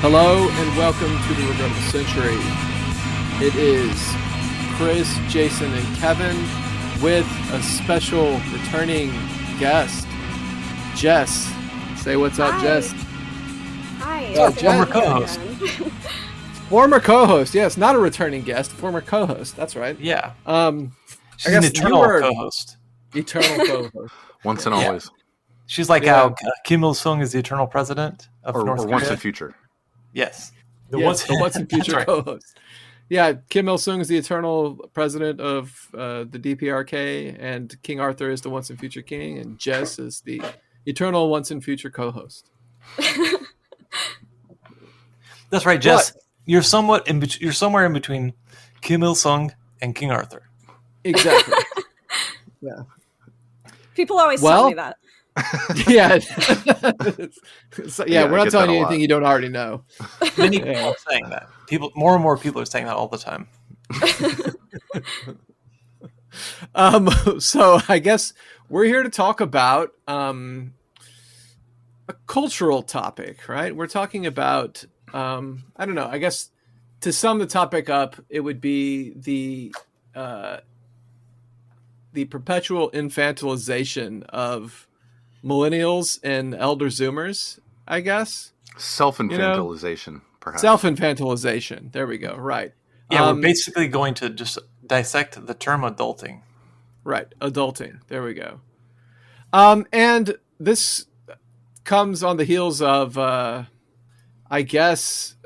Hello and welcome to the Regrettable Century. It is Chris, Jason, and Kevin with a special returning guest, Jess. Say what's up, Jess. Hi. Former co-host. Former co-host, yes, not a returning guest, former co-host. That's right. Yeah. She's an eternal co-host. Eternal co-host. Once and always. She's like how Kim Il-sung is the eternal president of North Korea. Or once in future. Yes. The once and future right. co-host. Yeah, Kim Il-sung is the eternal president of the DPRK, and King Arthur is the once and future king, and Jess is the eternal once and future co-host. That's right, Jess. But, you're somewhere in between Kim Il-sung and King Arthur. Exactly. Yeah. People always tell me that. Yeah. So, we're not telling you anything you don't already know. Many people are saying that. More and more people are saying that all the time. So I guess we're here to talk about a cultural topic, right? We're talking about I don't know. I guess to sum the topic up, it would be the perpetual infantilization of millennials and elder Zoomers, I guess. Self-infantilization, perhaps. Self-infantilization. There we go. Right. Yeah, we're basically going to just dissect the term adulting. Right. Adulting. There we go. And this comes on the heels of, I guess,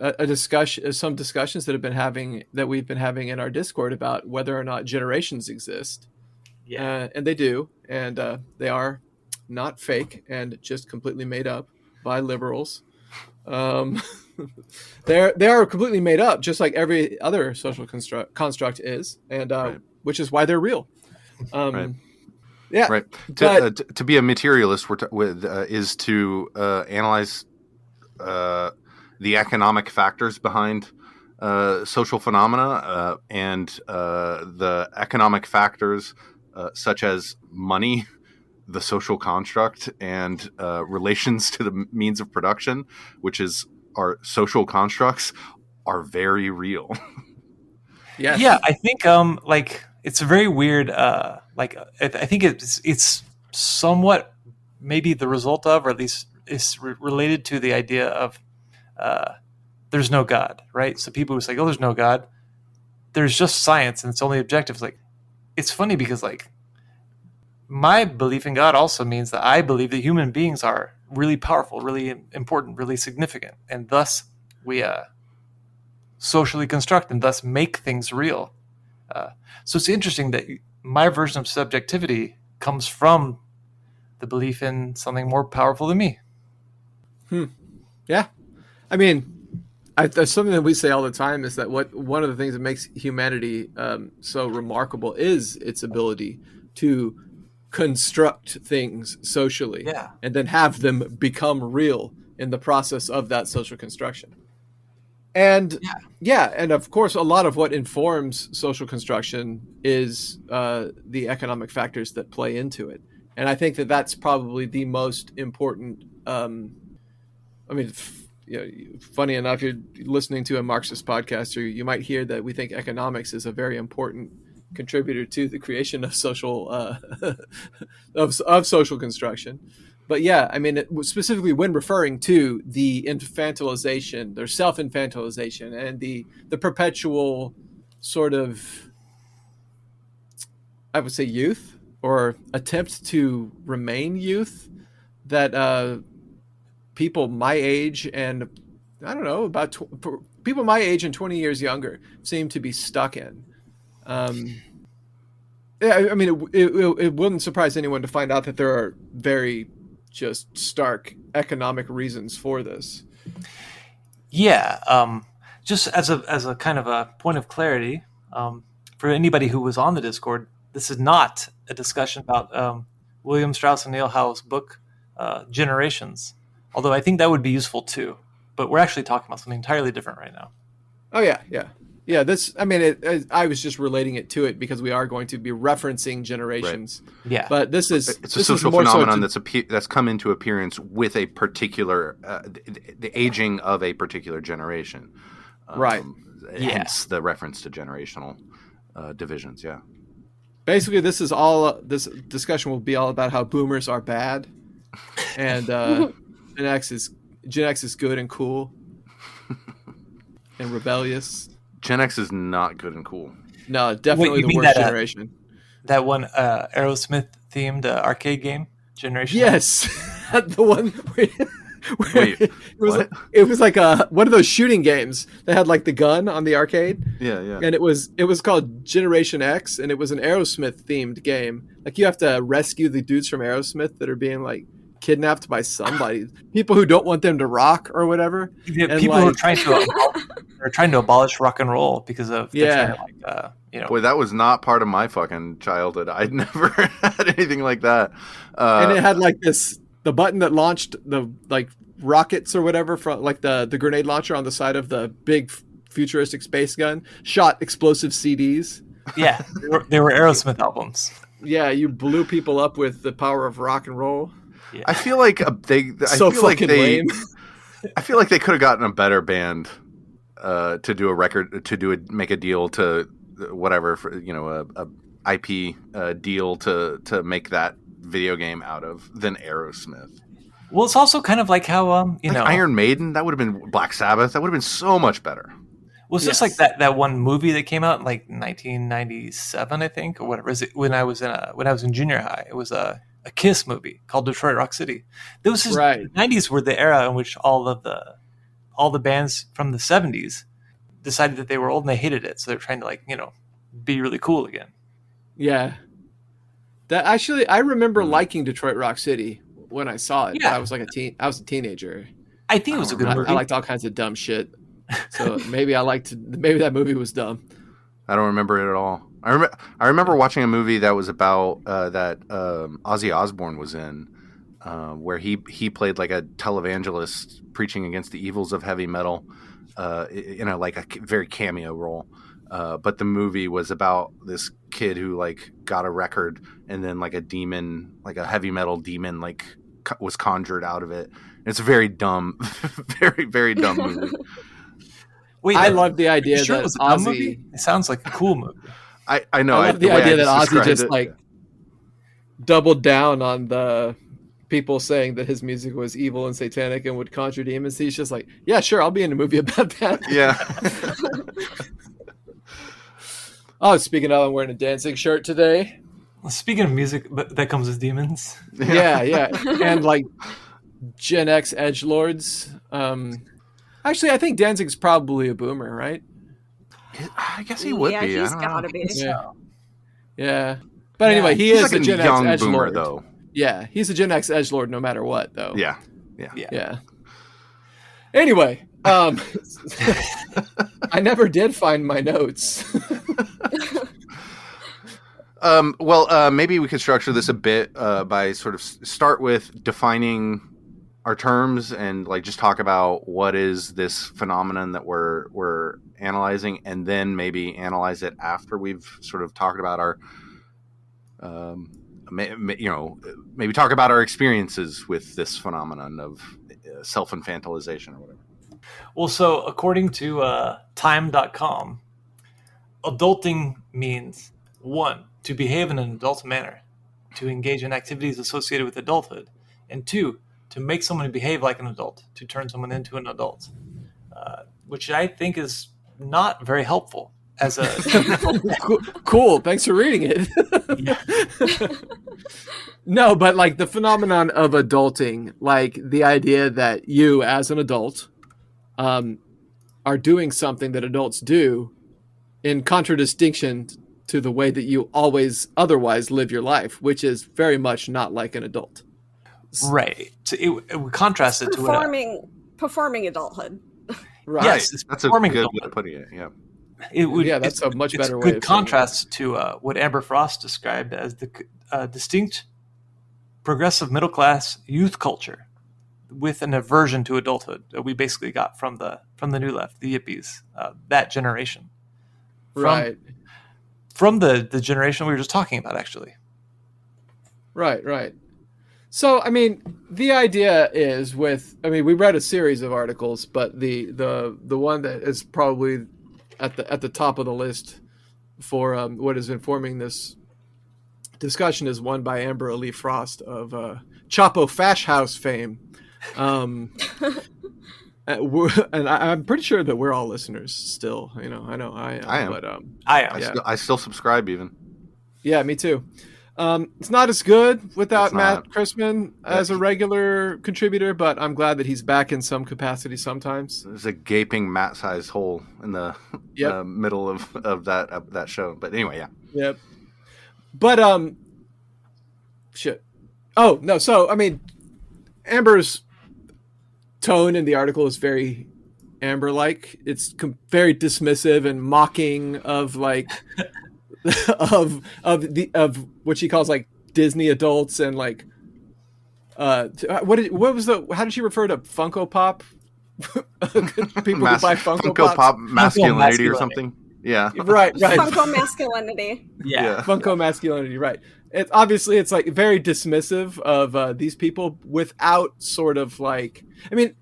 some discussions that we've been having in our Discord about whether or not generations exist. Yeah. And they do. And they are not fake and just completely made up by liberals. They are completely made up, just like every other social construct is, and right. Which is why they're real. Right. Yeah. Right. To be a materialist is to analyze the economic factors behind social phenomena and the economic factors such as money, the social construct, and relations to the means of production, which is our social constructs, are very real. Yes. Yeah, I think it's very weird. I think it's somewhat maybe the result of, or at least it's related to the idea of there's no God, right? So people who say, "Oh, there's no God," there's just science and it's only objective. It's funny because my belief in God also means that I believe that human beings are really powerful, really important, really significant, and thus we socially construct and thus make things real. So it's interesting that my version of subjectivity comes from the belief in something more powerful than me. Yeah. I mean, there's something that we say all the time is that one of the things that makes humanity so remarkable is its ability to construct things socially, and then have them become real in the process of that social construction. And and of course, a lot of what informs social construction is the economic factors that play into it. And I think that that's probably the most important. Funny enough, you're listening to a Marxist podcast, or you might hear that we think economics is a very important contributor to the creation of social of social construction. But specifically when referring to the infantilization, their self-infantilization, and the perpetual sort of, I would say, youth or attempt to remain youth that people my age and I don't know people my age and 20 years younger seem to be stuck in. It wouldn't surprise anyone to find out that there are very just stark economic reasons for this. Yeah. Just as a kind of a point of clarity, for anybody who was on the Discord, this is not a discussion about William Strauss and Neil Howe's book, Generations, although I think that would be useful too. But we're actually talking about something entirely different right now. Oh, yeah. Yeah, this. I mean, I was just relating it to it because we are going to be referencing generations. Right. Yeah, but this is it's a this social is more phenomenon so that's come into appearance with a particular the aging of a particular generation. Right. Hence the reference to generational divisions. Yeah. Basically, this discussion will be all about how boomers are bad, and Gen X is good and cool and rebellious. Gen X is not good and cool. No, definitely the worst generation. That one Aerosmith themed arcade game, Generation. Yes, the one. Wait, it was like one of those shooting games that had like the gun on the arcade. Yeah, yeah. And it was called Generation X, and it was an Aerosmith themed game. Like you have to rescue the dudes from Aerosmith that are being like kidnapped by somebody, people who don't want them to rock or whatever. Yeah, people who are trying to abolish rock and roll because of Boy, that was not part of my fucking childhood. I'd never had anything like that. And it had like the button that launched the like rockets or whatever from like the grenade launcher on the side of the big futuristic space gun shot explosive CDs. Yeah, they were Aerosmith albums. Yeah, you blew people up with the power of rock and roll. Yeah. I feel like they could have gotten a better band to do a record, make a deal to whatever, for, a IP deal to make that video game out of than Aerosmith. Well, it's also kind of like how Iron Maiden, that would have been Black Sabbath, that would have been so much better. Well, it's just like that one movie that came out in like 1997, I think, or whatever. Is it when I was in junior high? It was a Kiss movie called Detroit Rock City. The 90s were the era in which all the bands from the 70s decided that they were old and they hated it, so they're trying to be really cool again. Yeah, that actually I remember liking Detroit Rock City when I saw it. Yeah. I was like I was a teenager. I think it was a good movie. I liked all kinds of dumb shit. So maybe that movie was dumb. I don't remember it at all. I remember watching a movie that was about that Ozzy Osbourne was in, where he played like a televangelist preaching against the evils of heavy metal, in a very cameo role. But the movie was about this kid who like got a record and then like a demon, like a heavy metal demon, like was conjured out of it. It's a very dumb, very, very dumb movie. Wait, I love the idea that it was a Ozzy. Movie? It sounds like a cool movie. I know. I love the idea that Ozzy just doubled down on the people saying that his music was evil and satanic and would conjure demons. He's just like, yeah, sure, I'll be in a movie about that. Yeah. Oh, speaking of, I'm wearing a Danzig shirt today. Speaking of music that comes with demons. Yeah. And like Gen X edgelords. Actually, I think Danzig's probably a boomer, right? I guess he would be. He's gotta be. Yeah. But anyway, he's like a Gen young X boomer, edgelord. though. Yeah, he's a Gen X edgelord no matter what, though. Yeah. Anyway, I never did find my notes. Maybe we could structure this a bit by sort of start with defining our terms and like just talk about what is this phenomenon that we're analyzing, and then maybe analyze it after we've sort of talked about our maybe talk about our experiences with this phenomenon of self-infantilization or whatever. Well, so according to time.com, adulting means 1, to behave in an adult manner, to engage in activities associated with adulthood, and 2, to make someone behave like an adult, to turn someone into an adult, which I think is not very helpful as a cool. Thanks for reading it. No, but like the phenomenon of adulting, like the idea that you as an adult are doing something that adults do in contradistinction to the way that you always otherwise live your life, which is very much not like an adult. Right. So it would contrast it to performing adulthood. Right. Yes, that's a good way of putting it. Yeah. It would. Yeah, that's a much better way. It's a good contrast to what Amber Frost described as the distinct progressive middle class youth culture with an aversion to adulthood that we basically got from the new left, the yippies, that generation. Right. from the generation we were just talking about, actually. Right. So, I mean, the idea is we read a series of articles, but the one that is probably at the top of the list for what is informing this discussion is one by Amber Lee Frost of Chapo Fash House fame. And I'm pretty sure that we're all listeners still. I know I am. But I am. I still subscribe even. Yeah, me too. It's not as good without Matt Christman as a regular contributor, but I'm glad that he's back in some capacity sometimes. There's a gaping Matt-sized hole in the middle of that show. But anyway, yeah. Yep. But shit. Oh no. So I mean, Amber's tone in the article is very Amber-like. It's very dismissive and mocking of like. of what she calls like Disney adults and like how did she refer to Funko Pop? People who buy Funko Pop masculinity or something. Yeah. Right. Funko masculinity. Yeah. Funko masculinity, right. It's like very dismissive of these people without sort of like, I mean,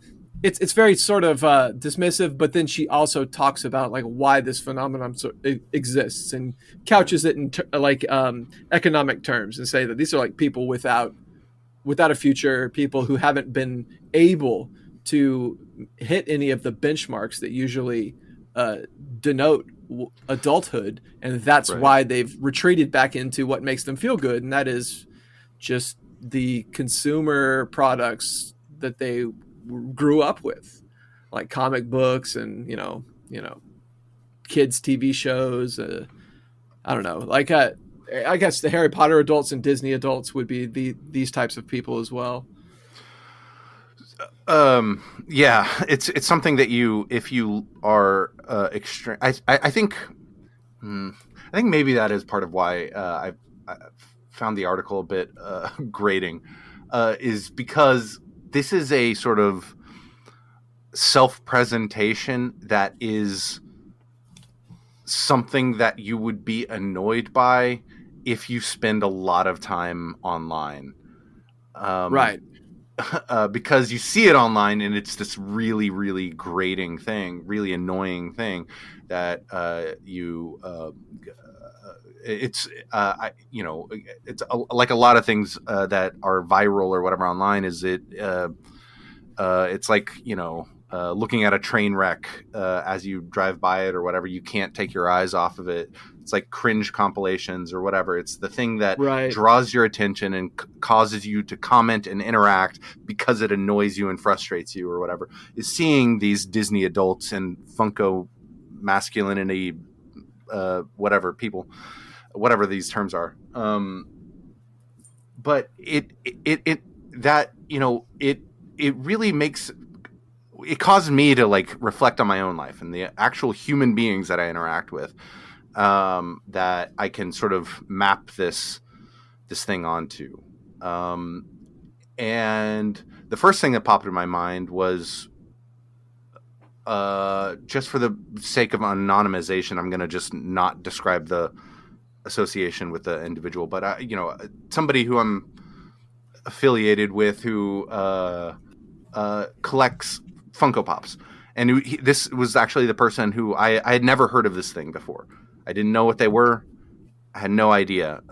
it's very sort of dismissive, but then she also talks about like why this phenomenon exists and couches it in economic terms and say that these are like people without a future, people who haven't been able to hit any of the benchmarks that usually denote adulthood, and that's why they've retreated back into what makes them feel good, and that is just the consumer products that they grew up with, like comic books and kids TV shows. I don't know, like I guess the Harry Potter adults and Disney adults would be these types of people as well. Yeah, it's something that if you are extreme, I think maybe that is part of why I found the article a bit grating, is because this is a sort of self-presentation that is something that you would be annoyed by if you spend a lot of time online. Right. Because you see it online and it's this really, really grating thing, really annoying thing that it's like a lot of things that are viral or whatever online. Is it's like looking at a train wreck as you drive by it or whatever. You can't take your eyes off of it. It's like cringe compilations or whatever. It's the thing that draws your attention and causes you to comment and interact because it annoys you and frustrates you or whatever. Is seeing these Disney adults and Funko masculinity, whatever these terms are. But it really makes it causes me to like reflect on my own life and the actual human beings that I interact with, that I can sort of map this thing onto. And the first thing that popped in my mind was, just for the sake of anonymization, I'm going to just not describe the association with the individual, but somebody who I'm affiliated with who collects Funko Pops, and this was actually the person who I had never heard of this thing before. I didn't know what they were. I had no idea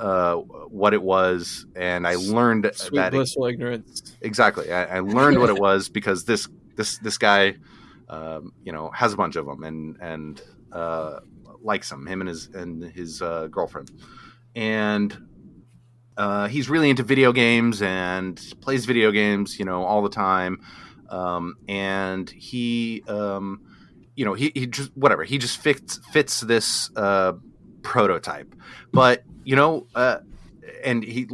what it was, and I learned Sweet blissful ignorance. Exactly, I learned what it was because this guy, has a bunch of them and likes them. Him and his girlfriend, and he's really into video games and plays video games, all the time. And he just whatever. He just fits this prototype, but and he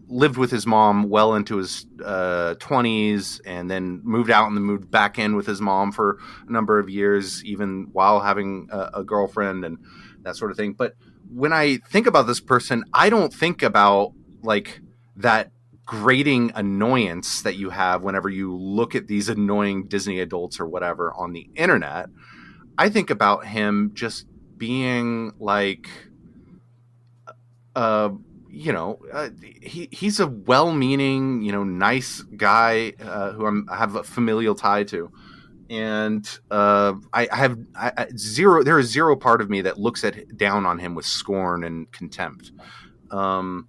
lived with his mom well into his 20s, and then moved out and then moved back in with his mom for a number of years, even while having a girlfriend and that sort of thing. But when I think about this person, I don't think about like that grating annoyance that you have whenever you look at these annoying Disney adults or whatever on the internet. I think about him just being like, he's a well-meaning, nice guy who I have a familial tie to, and there is zero part of me that looks down on him with scorn and contempt. And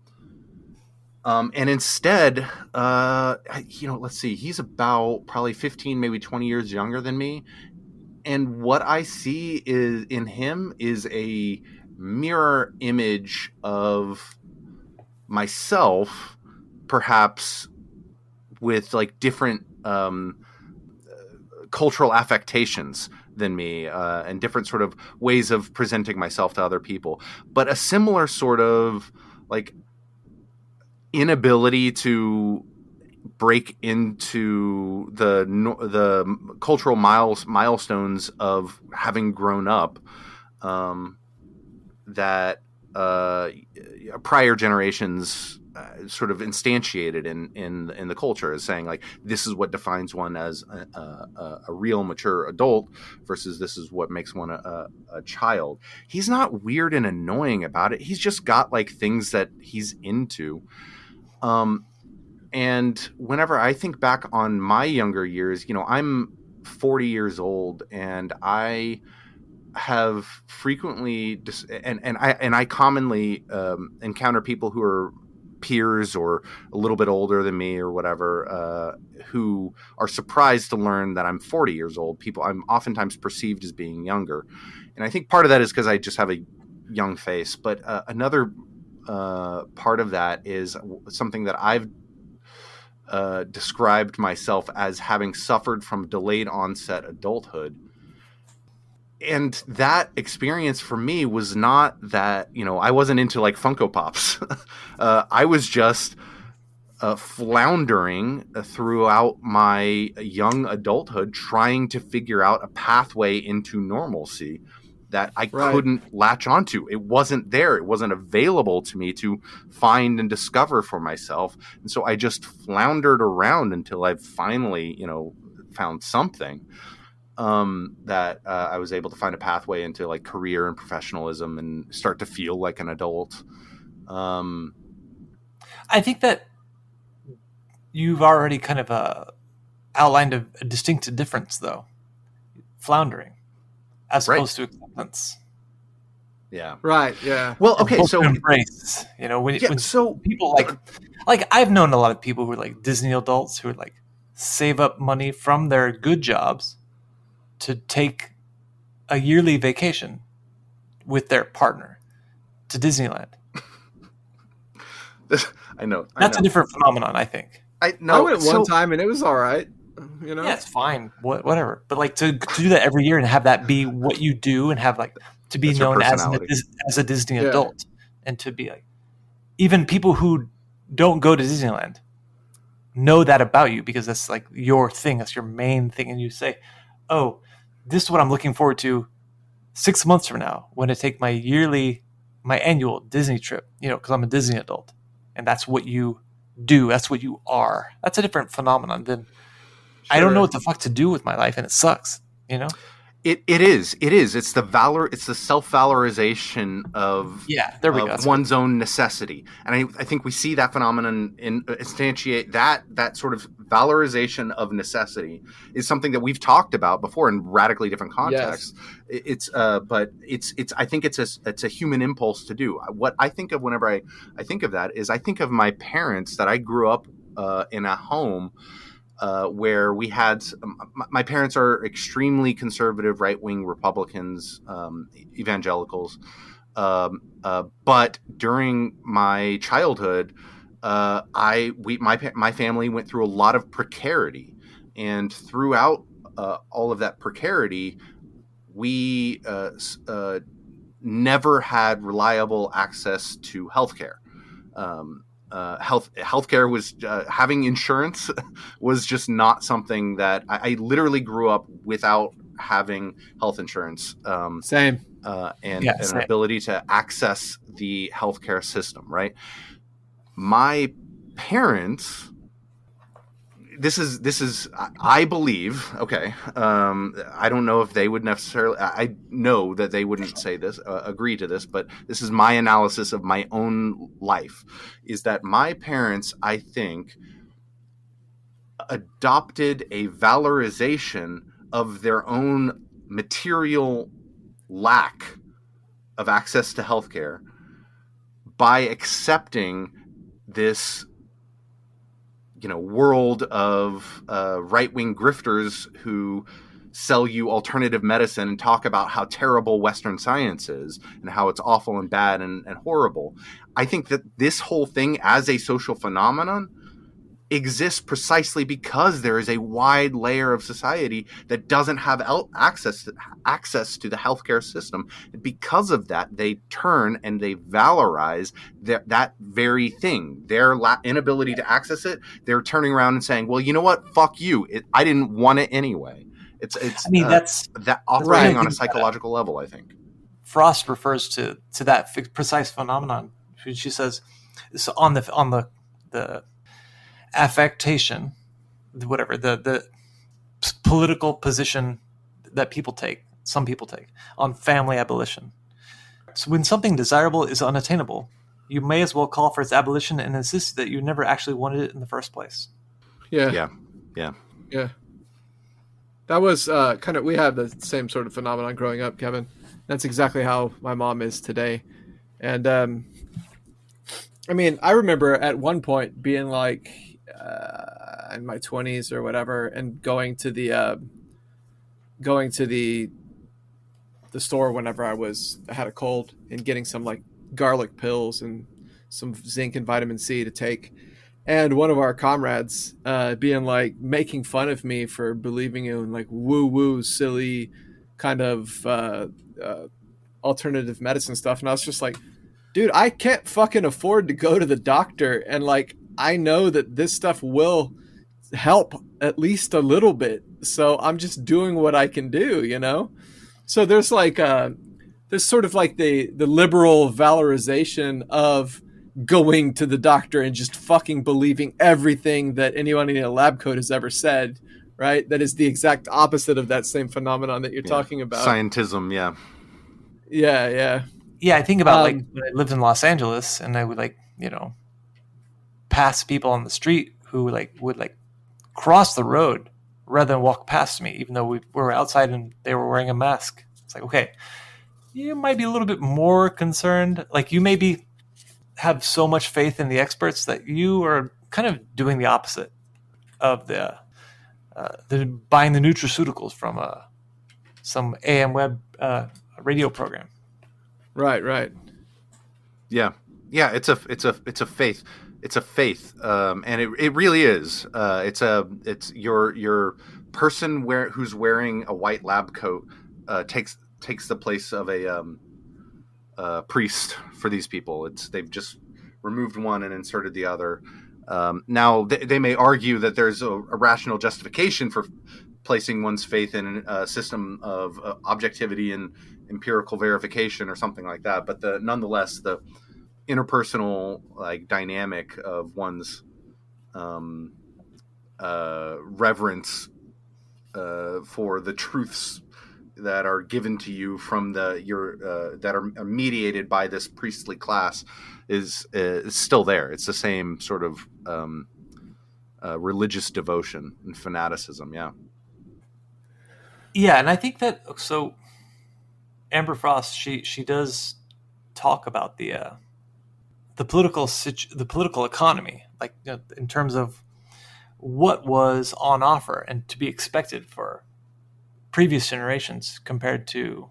instead, let's see, he's about probably 15, maybe 20 years younger than me. And what I see in him is a mirror image of myself, perhaps with like different cultural affectations than me, and different sort of ways of presenting myself to other people, but a similar sort of like inability to break into the cultural milestones of having grown up, that prior generations sort of instantiated in the culture, as saying like, this is what defines one as a real mature adult versus this is what makes one a child. He's not weird and annoying about it. He's just got like things that he's into. And whenever I think back on my younger years, I'm 40 years old, and I have frequently I commonly encounter people who are peers or a little bit older than me or whatever, who are surprised to learn that I'm 40 years old. I'm oftentimes perceived as being younger, and I think part of that is because I just have a young face. But another part of that is something that I've described myself as having suffered from delayed onset adulthood. And that experience for me was not that, I wasn't into like Funko Pops. I was just floundering throughout my young adulthood, trying to figure out a pathway into normalcy that I couldn't latch onto. It wasn't there. It wasn't available to me to find and discover for myself. And so I just floundered around until I finally, found something that I was able to find a pathway into like career and professionalism and start to feel like an adult. I think that you've already kind of outlined a distinct difference, though. Floundering as opposed to acceptance. Yeah. Right. Yeah. Well, okay. So embrace, when people like I've known a lot of people who are like Disney adults who are like save up money from their good jobs to take a yearly vacation with their partner to Disneyland. I know. That's a different phenomenon, I think. I went one time and it was all right. Yeah, it's fine. Whatever. But like to do that every year and have that be what you do and have like to be known as a Disney adult, and to be like, even people who don't go to Disneyland know that about you because that's like your thing. That's your main thing. And you say, oh, this is what I'm looking forward to 6 months from now when I take my annual Disney trip, because I'm a Disney adult. And that's what you do. That's what you are. That's a different phenomenon than I don't know what the fuck to do with my life and it sucks, It is. It's the self-valorization of one's own necessity. And I think we see that phenomenon instantiate that sort of valorization of necessity is something that we've talked about before in radically different contexts. Yes. I think it's a human impulse to do. What I think of whenever I think of that is I think of my parents, that I grew up in a home where we had my parents are extremely conservative, right-wing Republicans, evangelicals. But during my childhood, my family went through a lot of precarity, and throughout all of that precarity, we never had reliable access to healthcare. Healthcare was having insurance was just not something that I literally grew up without having health insurance. Same. And an ability to access the healthcare system. Right. My parents this is I believe, okay, I don't know if they would necessarily, I know that they wouldn't say this, agree to this, but this is my analysis of my own life, is that my parents, I think, adopted a valorization of their own material lack of access to healthcare by accepting this, world of right-wing grifters who sell you alternative medicine and talk about how terrible Western science is and how it's awful and bad and horrible. I think that this whole thing as a social phenomenon exists precisely because there is a wide layer of society that doesn't have access to the healthcare system. And because of that, they turn and they valorize that very thing, their inability to access it. They're turning around and saying, well, you know what? Fuck you. I didn't want it anyway. It's I mean, that's that operating on a psychological level, I think. Frost refers to that precise phenomenon. She says so on the affectation, whatever the political position that some people take on family abolition. So when something desirable is unattainable, you may as well call for its abolition and insist that you never actually wanted it in the first place. Yeah. That was we have the same sort of phenomenon growing up, Kevin. That's exactly how my mom is today. And I mean, I remember at one point being like in my 20s or whatever, and going to the store whenever I had a cold and getting some like garlic pills and some zinc and vitamin C to take. And one of our comrades being like making fun of me for believing in like woo silly kind of alternative medicine stuff. And I was just like, dude, I can't fucking afford to go to the doctor. And like, I know that this stuff will help at least a little bit. So I'm just doing what I can do, So there's like there's sort of like the liberal valorization of going to the doctor and just fucking believing everything that anyone in a lab coat has ever said, right? That is the exact opposite of that same phenomenon that you're talking about. Scientism, yeah. Yeah. Yeah, I think about like when I lived in Los Angeles and I would pass people on the street who would cross the road rather than walk past me, even though we were outside and they were wearing a mask. It's like, okay, you might be a little bit more concerned. Like you maybe have so much faith in the experts that you are kind of doing the opposite of the buying the nutraceuticals from some AM web radio program. Right. Yeah. It's a faith. It's a faith, and it really is. It's your person who's wearing a white lab coat takes the place of a priest for these people. They've just removed one and inserted the other. Now they may argue that there's a rational justification for placing one's faith in a system of objectivity and empirical verification or something like that. But nonetheless, the interpersonal dynamic of one's reverence for the truths that are given to you from that are mediated by this priestly class is still there. It's the same sort of religious devotion and fanaticism. Yeah, and I think that so Amber Frost she does talk about the political economy, in terms of what was on offer and to be expected for previous generations compared to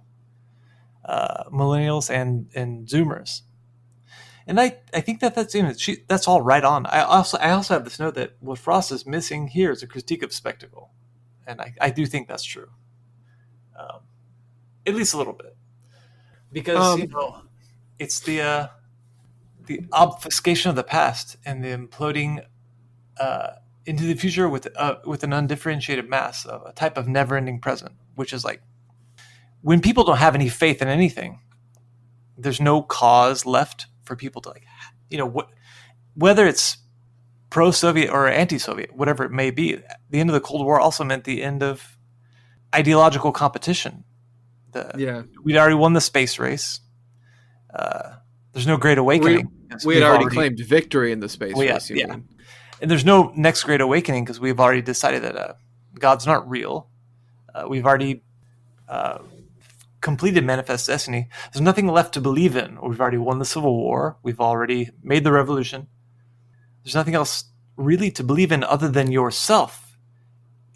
millennials and Zoomers. And I think that's all right on. I also have this note that what Frost is missing here is a critique of spectacle, and I do think that's true, at least a little bit, because it's the obfuscation of the past and the imploding into the future with an undifferentiated mass of a type of never-ending present, which is like when people don't have any faith in anything, there's no cause left for people to whether it's pro-Soviet or anti-Soviet, whatever it may be. The end of the Cold War also meant the end of ideological competition. We'd already won the space race. There's no Great Awakening. We had already claimed victory in the space race. You mean? And there's no next Great Awakening because we've already decided that God's not real. We've already completed Manifest Destiny. There's nothing left to believe in. We've already won the Civil War. We've already made the revolution. There's nothing else really to believe in other than yourself.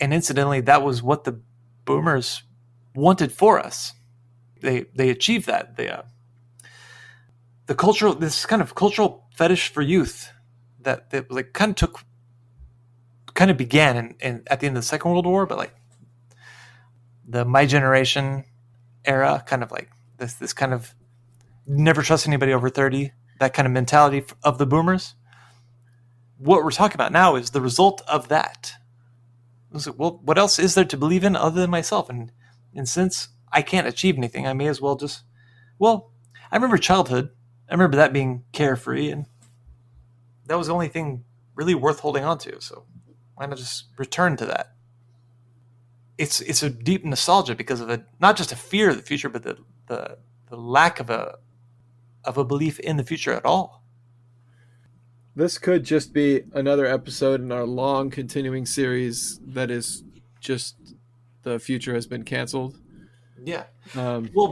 And incidentally, that was what the boomers wanted for us. They achieved that. This kind of cultural fetish for youth that like kind of began at the end of the Second World War, but like the My Generation era, kind of like this kind of never trust anybody over 30, that kind of mentality of the boomers. What we're talking about now is the result of that. Like, well, what else is there to believe in other than myself? And since I can't achieve anything, I may as well just, I remember childhood. I remember that being carefree, and that was the only thing really worth holding on to. So why not just return to that? It's a deep nostalgia because of not just a fear of the future, but the lack of a belief in the future at all. This could just be another episode in our long continuing series that is just the future has been canceled. Yeah.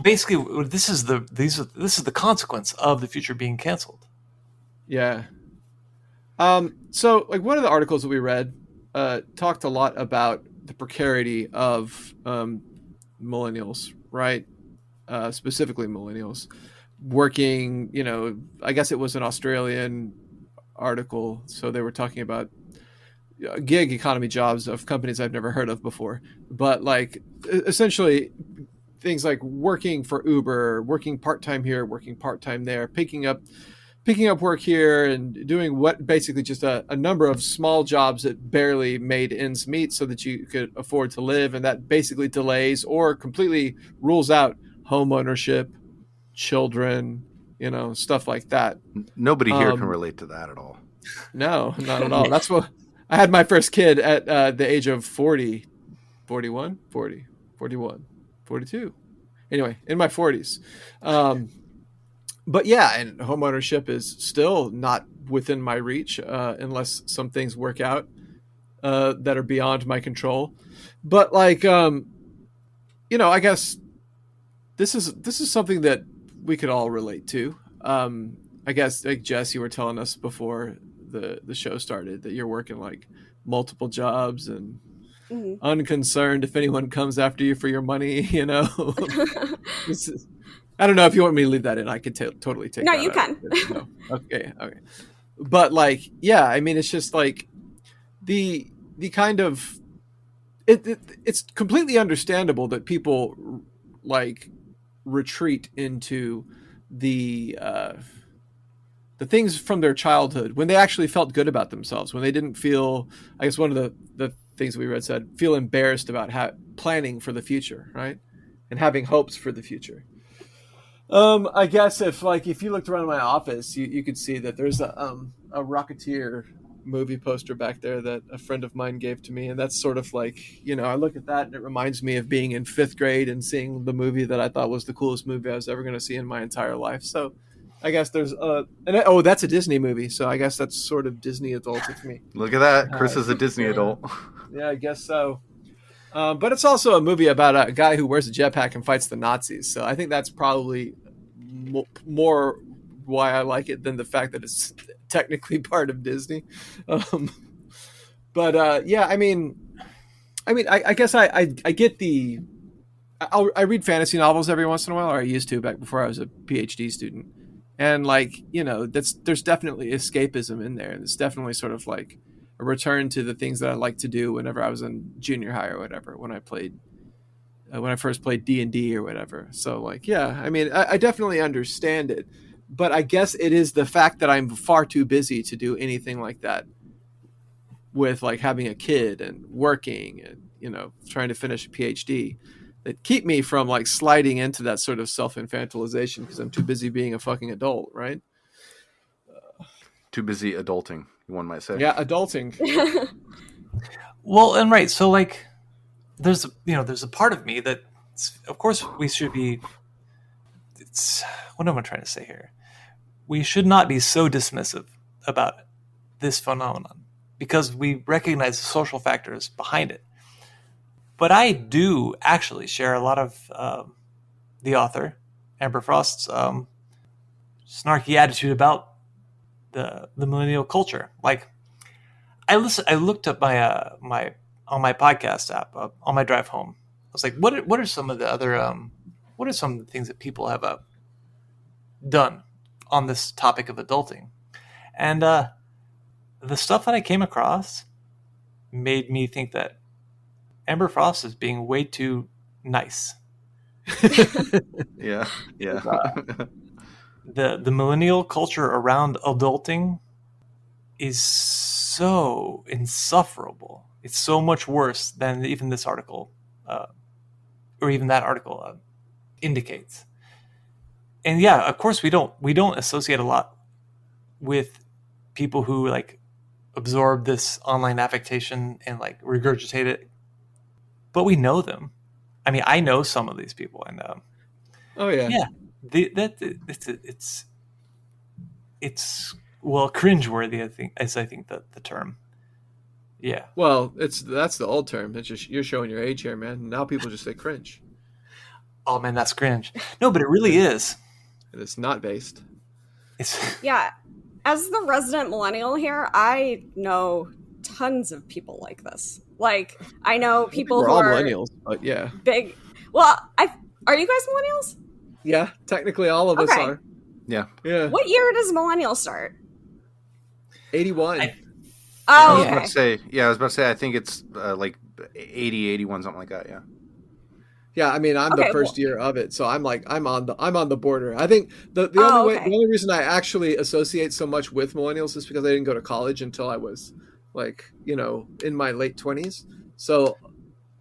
Basically, this is the consequence of the future being canceled. Yeah. So, like, one of the articles that we read talked a lot about the precarity of millennials, right? Specifically millennials working. I guess it was an Australian article, so they were talking about gig economy jobs of companies I've never heard of before, but like essentially things like working for Uber, working part-time here, working part-time there, picking up work here, and doing what basically just a number of small jobs that barely made ends meet so that you could afford to live, and that basically delays or completely rules out home ownership, children, stuff like that. Nobody here can relate to that at all. No, not at all. That's what I had my first kid at the age of 40, 41, 40, 41, 42. Anyway, in my 40s. But yeah, and home ownership is still not within my reach unless some things work out that are beyond my control. But like, I guess this is something that we could all relate to. I guess, like Jess, you were telling us before the show started that you're working like multiple jobs and unconcerned if anyone comes after you for your money. I don't know if you want me to leave that in. I could totally take. No, that you out. can. No. Okay. But like, yeah, I mean, it's just like the kind of it's completely understandable that people like retreat into the things from their childhood when they actually felt good about themselves, when they didn't feel, I guess one of the things we read said, feel embarrassed about planning for the future, right? And having hopes for the future. I guess if you looked around my office, you could see that there's a Rocketeer movie poster back there that a friend of mine gave to me. And that's sort of like, I look at that and it reminds me of being in 5th grade and seeing the movie that I thought was the coolest movie I was ever going to see in my entire life. So I guess there's that's a Disney movie. So I guess that's sort of Disney adult to me. Look at that. Chris is a Disney adult. Yeah, I guess so. But it's also a movie about a guy who wears a jetpack and fights the Nazis. So I think that's probably more why I like it than the fact that it's technically part of Disney. Yeah, I guess I get I read fantasy novels every once in a while, or I used to back before I was a PhD student. And there's definitely escapism in there. And it's definitely sort of like a return to the things that I like to do whenever I was in junior high or whatever, when I first played D&D or whatever. So I definitely understand it, but I guess it is the fact that I'm far too busy to do anything like that with like having a kid and working and, trying to finish a PhD that keep me from like sliding into that sort of self-infantilization because I'm too busy being a fucking adult. Right. Too busy adulting, one might say. Yeah, adulting. Well, and right, so like, there's a part of me that, of course, we should be. It's what am I trying to say here? We should not be so dismissive about this phenomenon because we recognize the social factors behind it. But I do actually share a lot of the author Amber Frost's snarky attitude about the millennial culture. Like, I looked up my on my podcast app on my drive home. I was like, what are some of the other what are some of the things that people have done on this topic of adulting? And the stuff that I came across made me think that Amber Frost is being way too nice. Yeah. The millennial culture around adulting is so insufferable. It's so much worse than even this article, or even that article indicates. And yeah, of course, we don't associate a lot with people who like absorb this online affectation and like regurgitate it, but we know them. I mean, I know some of these people, and Oh yeah. It's well cringeworthy. I think that the term. Yeah. Well, that's the old term. It's just you're showing your age here, man. Now people just say cringe. Oh man, that's cringe. No, but it really is. And it's not based. It's Yeah. As the resident millennial here, I know tons of people like this. Like, I know people We're who all are millennials, but yeah. big. Well, are you guys millennials? Yeah, technically all of us Okay. are. Yeah. Yeah. What year does millennial start? 81. I Oh, I was okay. about to say, I think it's like 80, 81, something like that. Yeah. Yeah, I mean, I'm the Okay, first well- year of it, so I'm on the border. I think the Oh, only way, okay. the only reason I actually associate so much with millennials is because I didn't go to college until I was like, in my late 20s. So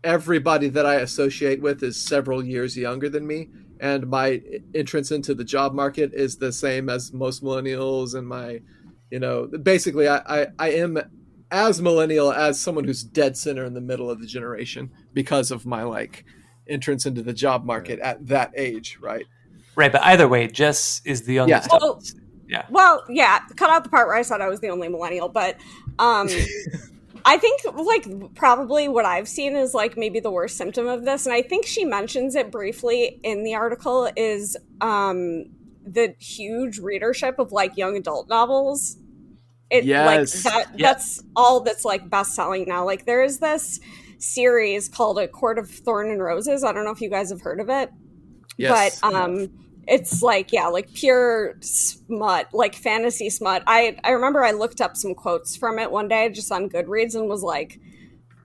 everybody that I associate with is several years younger than me, and my entrance into the job market is the same as most millennials, and my, basically I am as millennial as someone who's dead center in the middle of the generation because of my like entrance into the job market at that age, right? right, but either way, Jess is the youngest. Yeah. of us. Yeah. Well, yeah, cut out the part where I said I was the only millennial, but I think like probably what I've seen is like maybe the worst symptom of this, and I think she mentions it briefly in the article, is the huge readership of like young adult novels. Yes. That's all that's like best selling now. Like there is this series called A Court of Thorn and Roses. I don't know if you guys have heard of it. Yes. But it's like, yeah, like pure smut, like fantasy smut. I remember I looked up some quotes from it one day just on Goodreads and was like,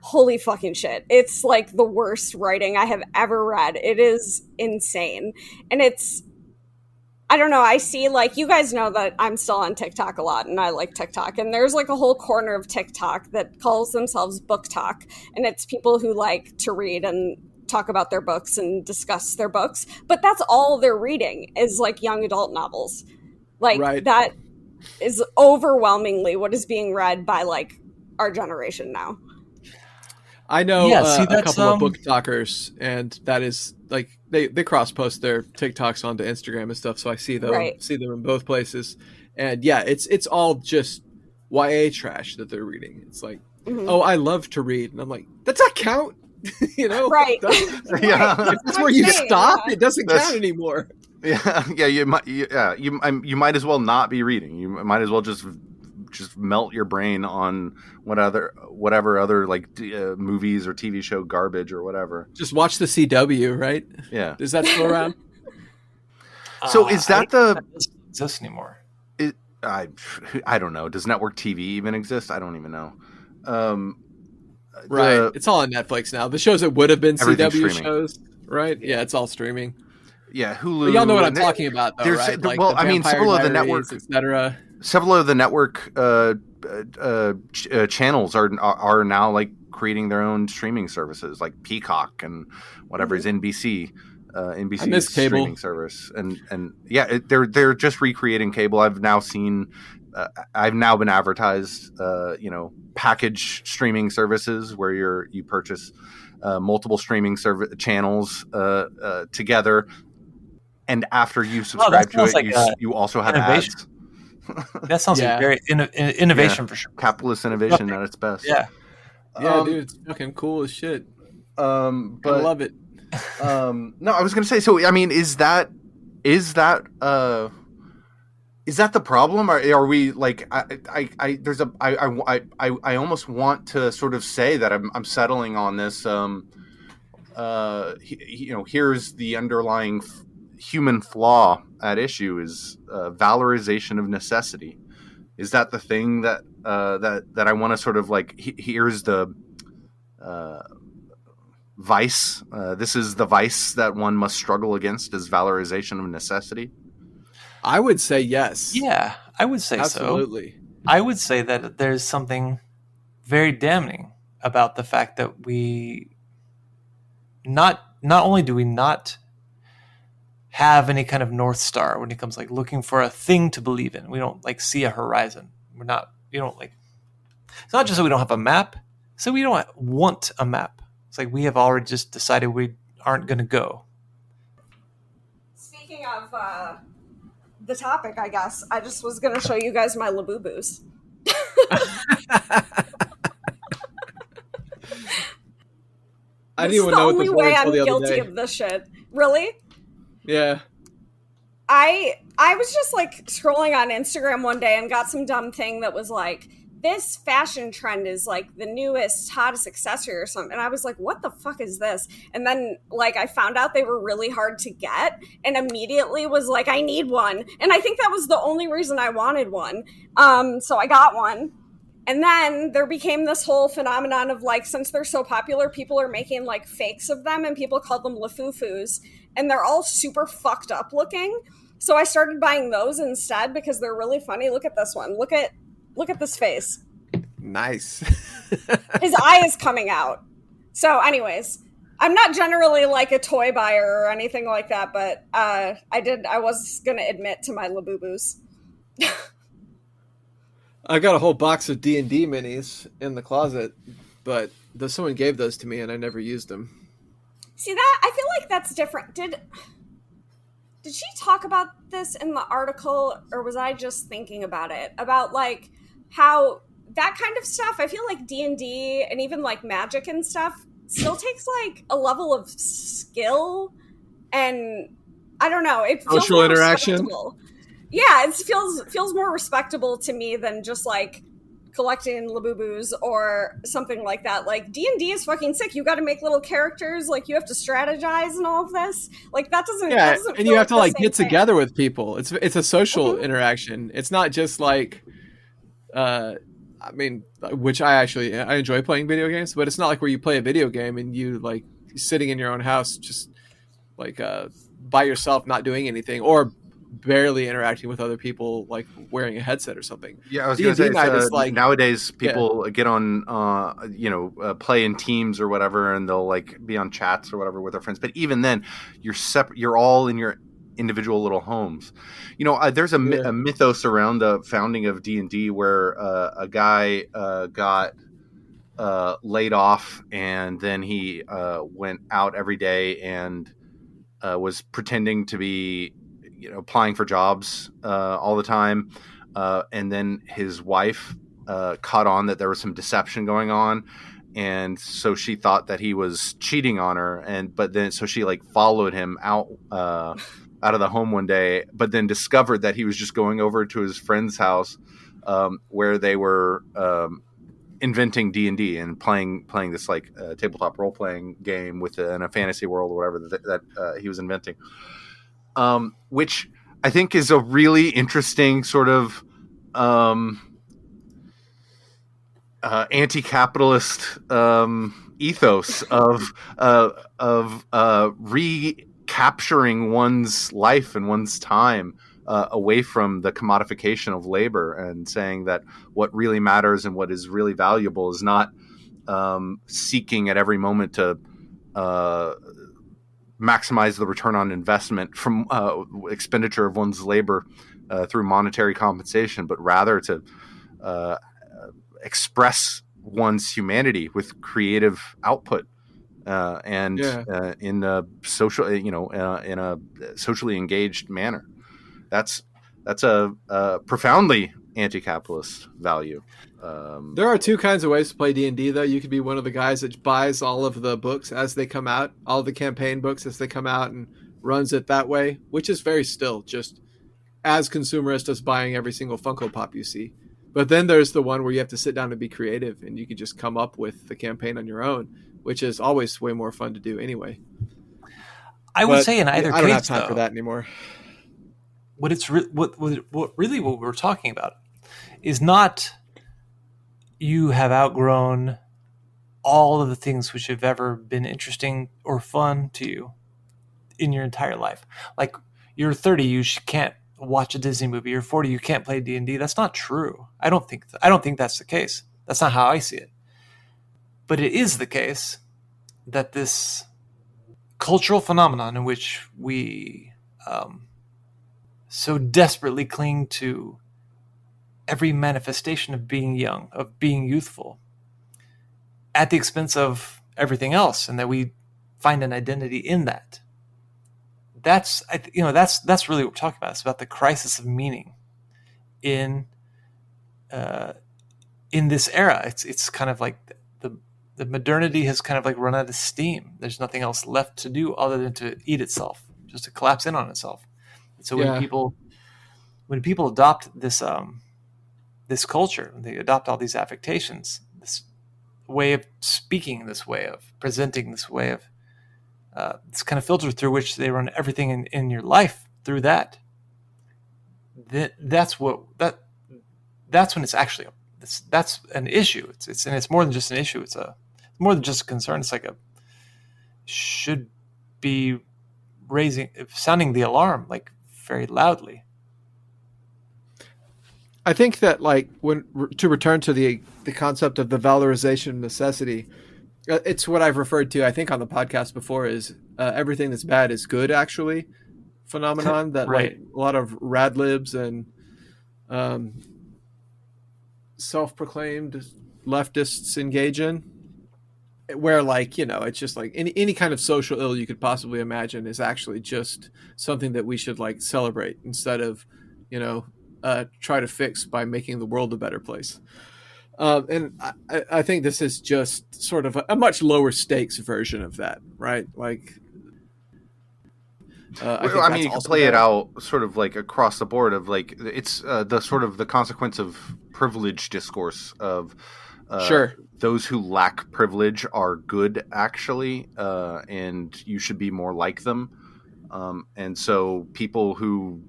holy fucking shit. It's like the worst writing I have ever read. It is insane. And I don't know, I see like, you guys know that I'm still on TikTok a lot and I like TikTok, and there's like a whole corner of TikTok that calls themselves Book Talk, and it's people who like to read and talk about their books and discuss their books, but that's all they're reading is like young adult novels. Like Right. that is overwhelmingly what is being read by like our generation now. I know Yeah, see, a that's, couple of book talkers, and that is like they cross post their TikToks onto Instagram and stuff, so I see them Right. in both places. And yeah, it's all just YA trash that they're reading. It's like, Mhm. oh, I love to read, and I'm like, does that count? Right. Yeah. Right. That's where you Insane, stop. yeah. It doesn't That's- count anymore. Yeah. You might as well not be reading. You might as well just melt your brain on whatever other like movies or TV show garbage or whatever. Just watch the CW, right? Yeah. Is that still around? So is that I don't think that doesn't exist anymore? I don't know. Does network TV even exist? I don't even know. Right. It's all on Netflix now. The shows that would have been Everything's CW streaming. shows, right? Yeah, it's all streaming. Yeah, Hulu. But y'all know what I'm and talking about, though, there's- right? Like well, the I mean, Vampire several of the Diaries, network- etc. several of the network channels are now like creating their own streaming services, like Peacock and whatever is NBC. I NBC's miss cable. streaming service, and yeah, they're just recreating cable. I've now seen I've now been advertised, package streaming services where you purchase multiple streaming channels together, and after you subscribe to it, you also have innovation. ads. That sounds like very innovation for sure. Capitalist innovation at its best. Yeah, dude, it's fucking cool as shit. But I love it. No, I was gonna say. So, I mean, is that the problem? Are we like? I almost want to sort of say that I'm settling on this. Here's the underlying human flaw at issue is valorization of necessity. Is that the thing that I want to sort of like? Here's the vice. This is the vice that one must struggle against, is valorization of necessity. I would say yes. Yeah, I would say absolutely. So. I would say that there's something very damning about the fact that we not only do we not have any kind of North Star when it comes like looking for a thing to believe in. We don't like see a horizon. We don't like, it's not just that we don't have a map, so we don't want a map. It's like we have already just decided we aren't going to go. Speaking of the topic, I guess, I just was going to show you guys my Labubu's. I didn't even know what this was. The only way I'm guilty of this shit. Really? Yeah. I was just like scrolling on Instagram one day and got some dumb thing that was like, this fashion trend is like the newest, hottest accessory or something. And I was like, what the fuck is this? And then like I found out they were really hard to get and immediately was like, I need one. And I think that was the only reason I wanted one. So I got one. And then there became this whole phenomenon of like, since they're so popular, people are making like fakes of them and people call them lafufus. And they're all super fucked up looking. So I started buying those instead because they're really funny. Look at this one. Look at this face. Nice. His eye is coming out. So anyways, I'm not generally like a toy buyer or anything like that, but I was going to admit to my Labubus. I got a whole box of D&D minis in the closet, but someone gave those to me and I never used them. See that? I feel like that's different. Did she talk about this in the article, or was I just thinking about it? About like how that kind of stuff, I feel like D&D and even like magic and stuff still takes like a level of skill and I don't know. It feels social interaction. Yeah, it feels more respectable to me than just like collecting Labubus or something like that. Like D&D is fucking sick. You got to make little characters. Like you have to strategize and all of this. Like that doesn't. Yeah, that doesn't and you have to like get thing. together with people. It's a social interaction. It's not just like, I mean, which I enjoy playing video games, but it's not like where you play a video game and you like sitting in your own house just like by yourself, not doing anything or barely interacting with other people, like wearing a headset or something. Yeah, I was going to say, like, nowadays people get on, play in teams or whatever, and they'll like be on chats or whatever with their friends. But even then, you're separate. You're all in your individual little homes. You know, there's a mythos around the founding of D&D where a guy got laid off, and then he went out every day and was pretending to be, applying for jobs all the time. And then his wife caught on that there was some deception going on. And so she thought that he was cheating on her. So she like followed him out of the home one day, but then discovered that he was just going over to his friend's house where they were inventing D&D and playing this like tabletop role-playing game within a fantasy world or whatever that he was inventing. Which I think is a really interesting sort of anti-capitalist ethos of recapturing one's life and one's time away from the commodification of labor, and saying that what really matters and what is really valuable is not seeking at every moment to maximize the return on investment from expenditure of one's labor through monetary compensation, but rather to express one's humanity with creative output and Yeah. in a social, in a socially engaged manner. That's a profoundly anti-capitalist value. There are two kinds of ways to play D&D, though. You could be one of the guys that buys all of the books as they come out, all the campaign books as they come out, and runs it that way, which is very still just as consumerist as buying every single Funko Pop you see. But then there's the one where you have to sit down and be creative, and you can just come up with the campaign on your own, which is always way more fun to do anyway. I would say in either case, I don't have time though, for that anymore. What we're talking about is not you have outgrown all of the things which have ever been interesting or fun to you in your entire life. Like, you're 30, you can't watch a Disney movie. You're 40, you can't play D&D. That's not true. I don't think that's the case. That's not how I see it. But it is the case that this cultural phenomenon in which we so desperately cling to every manifestation of being young, of being youthful, at the expense of everything else, and that we find an identity in that. That's really what we're talking about. It's about the crisis of meaning in this era. It's kind of like the modernity has kind of like run out of steam. There's nothing else left to do other than to eat itself, just to collapse in on itself. And so when people adopt this this culture, they adopt all these affectations, this way of speaking, this way of presenting, this way of this kind of filter through which they run everything in your life through that. That's when it's actually that's an issue. It's more than just an issue. It's more than just a concern. It's like should be sounding the alarm like very loudly. I think that, like, to return to the concept of the valorization of necessity, it's what I've referred to, I think, on the podcast before, is everything that's bad is good, actually, phenomenon that Right. like a lot of rad libs and self-proclaimed leftists engage in, where, like, it's just like any kind of social ill you could possibly imagine is actually just something that we should like celebrate instead of try to fix by making the world a better place. And I think this is just sort of a much lower stakes version of that, right? Like, I mean, you can play it out sort of like across the board of like, it's the sort of the consequence of privilege discourse of sure. Those who lack privilege are good, actually, and you should be more like them. And so people who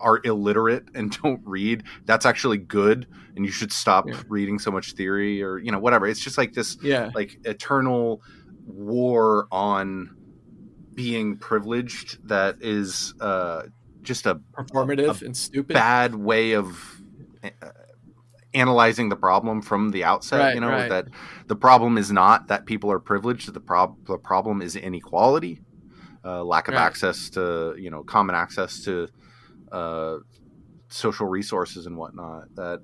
are illiterate and don't read, that's actually good, and you should stop reading so much theory or whatever. It's just like this like eternal war on being privileged that is just a performative and stupid bad way of analyzing the problem from the outset. Right. That the problem is not that people are privileged. The problem is inequality, lack of access to common access to social resources and whatnot. That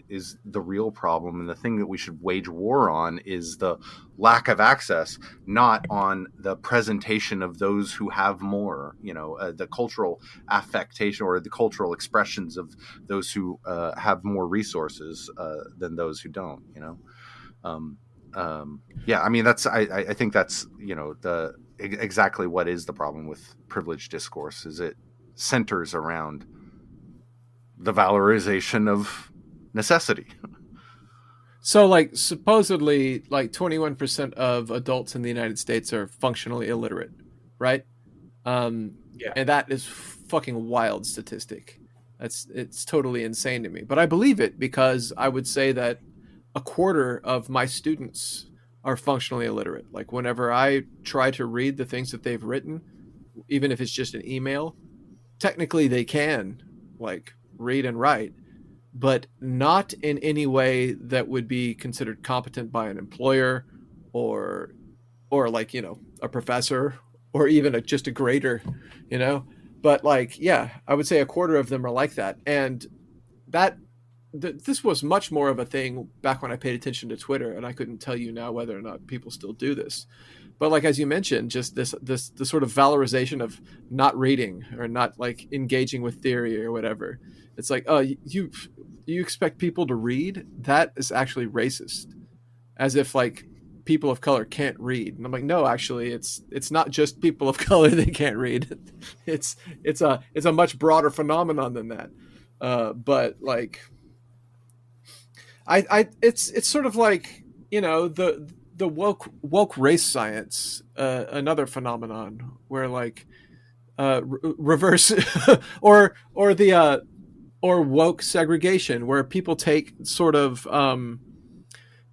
is the real problem, and the thing that we should wage war on is the lack of access, not on the presentation of those who have more. The cultural affectation or the cultural expressions of those who have more resources than those who don't. I mean, that's I think that's the exactly what is the problem with privilege discourse, is it centers around the valorization of necessity. So, like, supposedly, like 21% of adults in the United States are functionally illiterate, right? And that is fucking wild statistic. It's totally insane to me, but I believe it because I would say that a quarter of my students are functionally illiterate. Like, whenever I try to read the things that they've written, even if it's just an email, technically they can like read and write, but not in any way that would be considered competent by an employer or like a professor or even just a grader. But like, yeah, I would say a quarter of them are like that. And that this was much more of a thing back when I paid attention to Twitter, and I couldn't tell you now whether or not people still do this. But like as you mentioned, just the sort of valorization of not reading or not like engaging with theory or whatever. It's like, oh, you expect people to read? That is actually racist. As if like people of color can't read. And I'm like, no, actually, it's not just people of color that can't read. It's a much broader phenomenon than that. But like, it's sort of like, you know, the woke race science, another phenomenon where like reverse or the or woke segregation, where people take sort of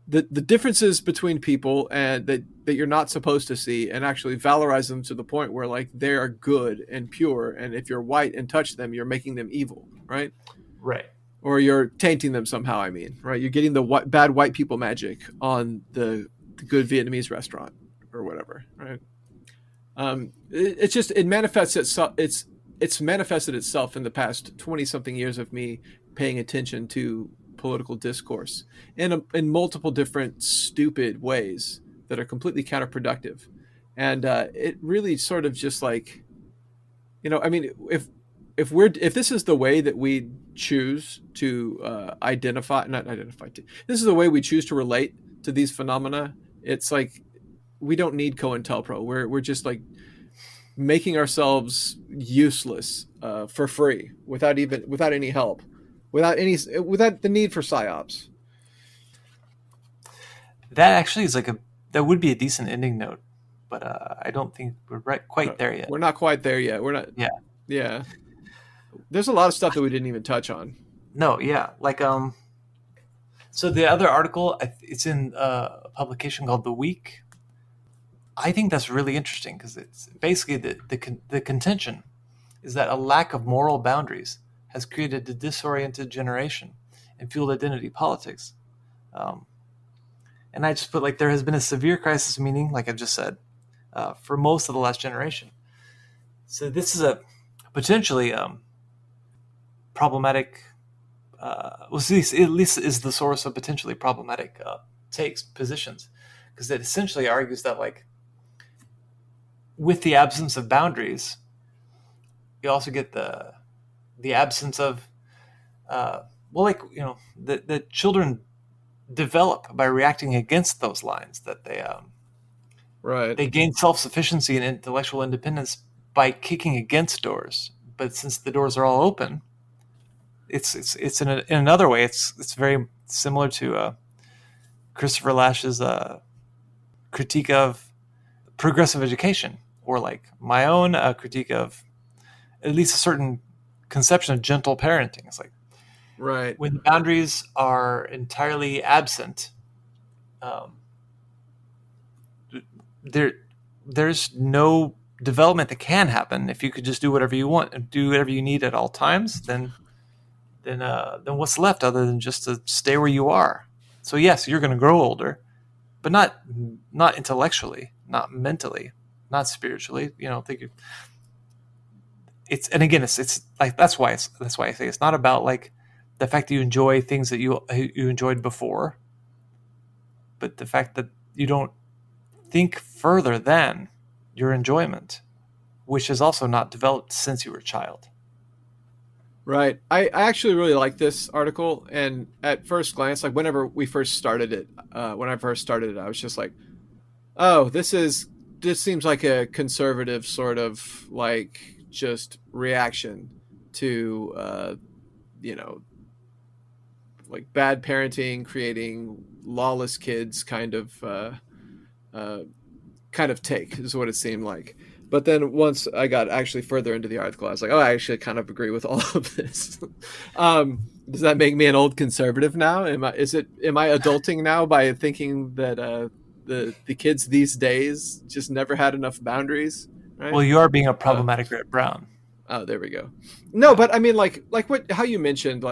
the differences between people and that you're not supposed to see, and actually valorize them to the point where like they are good and pure, and if you're white and touch them, you're making them evil, right? Right. Or you're tainting them somehow. I mean, right? You're getting the bad white people magic on the good Vietnamese restaurant or whatever, right? It's just it manifests itself. It's manifested itself in the past 20 something years of me paying attention to political discourse in multiple different stupid ways that are completely counterproductive, and it really sort of just like, you know, I mean, if this is the way that we choose to this is the way we choose to relate to these phenomena, it's like we don't need COINTELPRO. We're just like making ourselves useless for free without any help, without the need for psyops. That actually is that would be a decent ending note, but I don't think we're quite there yet. We're not quite there yet. We're not. Yeah. Yeah. There's a lot of stuff that we didn't even touch on. No, yeah, like so the other article, it's in a publication called The Week. I think that's really interesting because it's basically the contention is that a lack of moral boundaries has created a disoriented generation and fueled identity politics. And I just put like there has been a severe crisis, meaning, like I just said, for most of the last generation. So this is a potentially problematic, at least is the source of potentially problematic positions, because it essentially argues that like with the absence of boundaries, you also get the absence of the children develop by reacting against those lines, that right, they gain self-sufficiency and intellectual independence by kicking against doors. But since the doors are all open, it's in another way it's very similar to Christopher Lash's critique of progressive education, or like my own critique of at least a certain conception of gentle parenting. It's like, right, when boundaries are entirely absent, there's no development that can happen. If you could just do whatever you want and do whatever you need at all times, then what's left other than just to stay where you are? So yes, you're going to grow older, but not intellectually, not mentally, not spiritually. You know, it's like that's why I say it's not about like the fact that you enjoy things that you enjoyed before, but the fact that you don't think further than your enjoyment, which is also not developed since you were a child. Right. I actually really like this article, and at first glance, like whenever I first started it, I was just like, oh, this seems like a conservative sort of like just reaction to like bad parenting creating lawless kids kind of take is what it seemed like. But then once I got actually further into the article, I was like, oh, I actually kind of agree with all of this. Does that make me an old conservative now? Am I adulting now by thinking that the kids these days just never had enough boundaries? Right? Well, you are being a problematic Red Brown. Oh, there we go. No, but I mean, how you mentioned,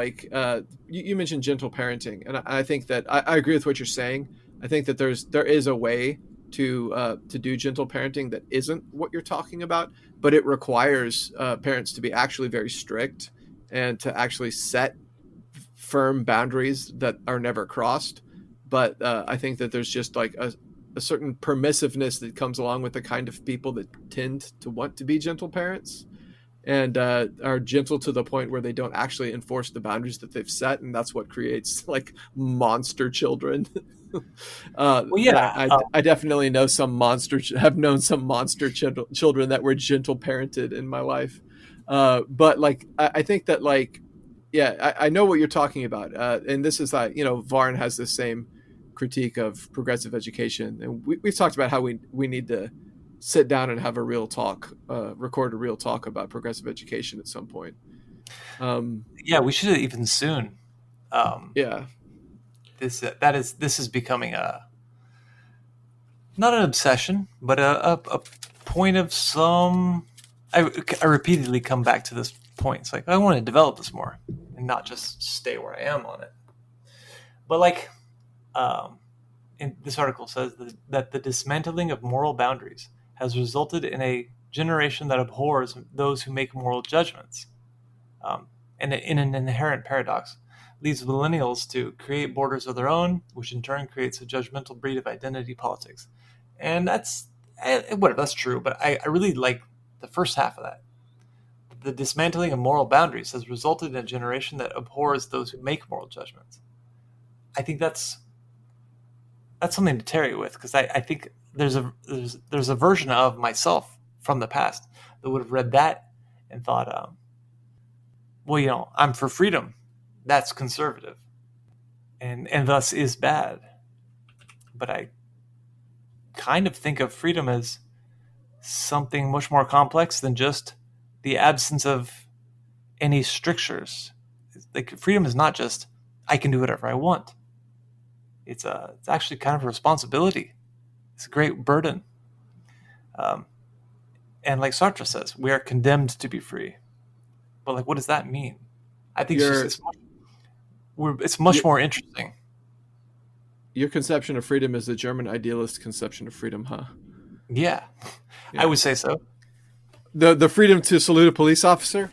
you mentioned gentle parenting, and I think that I agree with what you're saying. I think that there is a way to do gentle parenting that isn't what you're talking about, but it requires parents to be actually very strict and to actually set firm boundaries that are never crossed. But I think that there's just like a certain permissiveness that comes along with the kind of people that tend to want to be gentle parents and are gentle to the point where they don't actually enforce the boundaries that they've set, and that's what creates like monster children. Well, yeah, I definitely know have known some monster children that were gentle parented in my life. But like, I think that like, yeah, I know what you're talking about. And this is like, Varn has the same critique of progressive education. And we've talked about how we need to sit down and have a real talk, record a real talk about progressive education at some point. yeah, we should even soon. Yeah. This is becoming not an obsession, but a point of some. I repeatedly come back to this point. It's like I want to develop this more and not just stay where I am on it. But like, in this article says that the dismantling of moral boundaries has resulted in a generation that abhors those who make moral judgments, and in an inherent paradox, leads millennials to create borders of their own, which in turn creates a judgmental breed of identity politics. And that's whatever, that's true, but I really like the first half of that. The dismantling of moral boundaries has resulted in a generation that abhors those who make moral judgments. I think that's something to tarry with, because I think there's a version of myself from the past that would have read that and thought, well, I'm for freedom. That's conservative, and thus is bad. But I kind of think of freedom as something much more complex than just the absence of any strictures. Like, freedom is not just I can do whatever I want. It's actually kind of a responsibility. It's a great burden. And like Sartre says, we are condemned to be free. But like, what does that mean? I think it's much more interesting. Your conception of freedom is the German idealist conception of freedom, huh? Yeah. I would say so. The freedom to salute a police officer?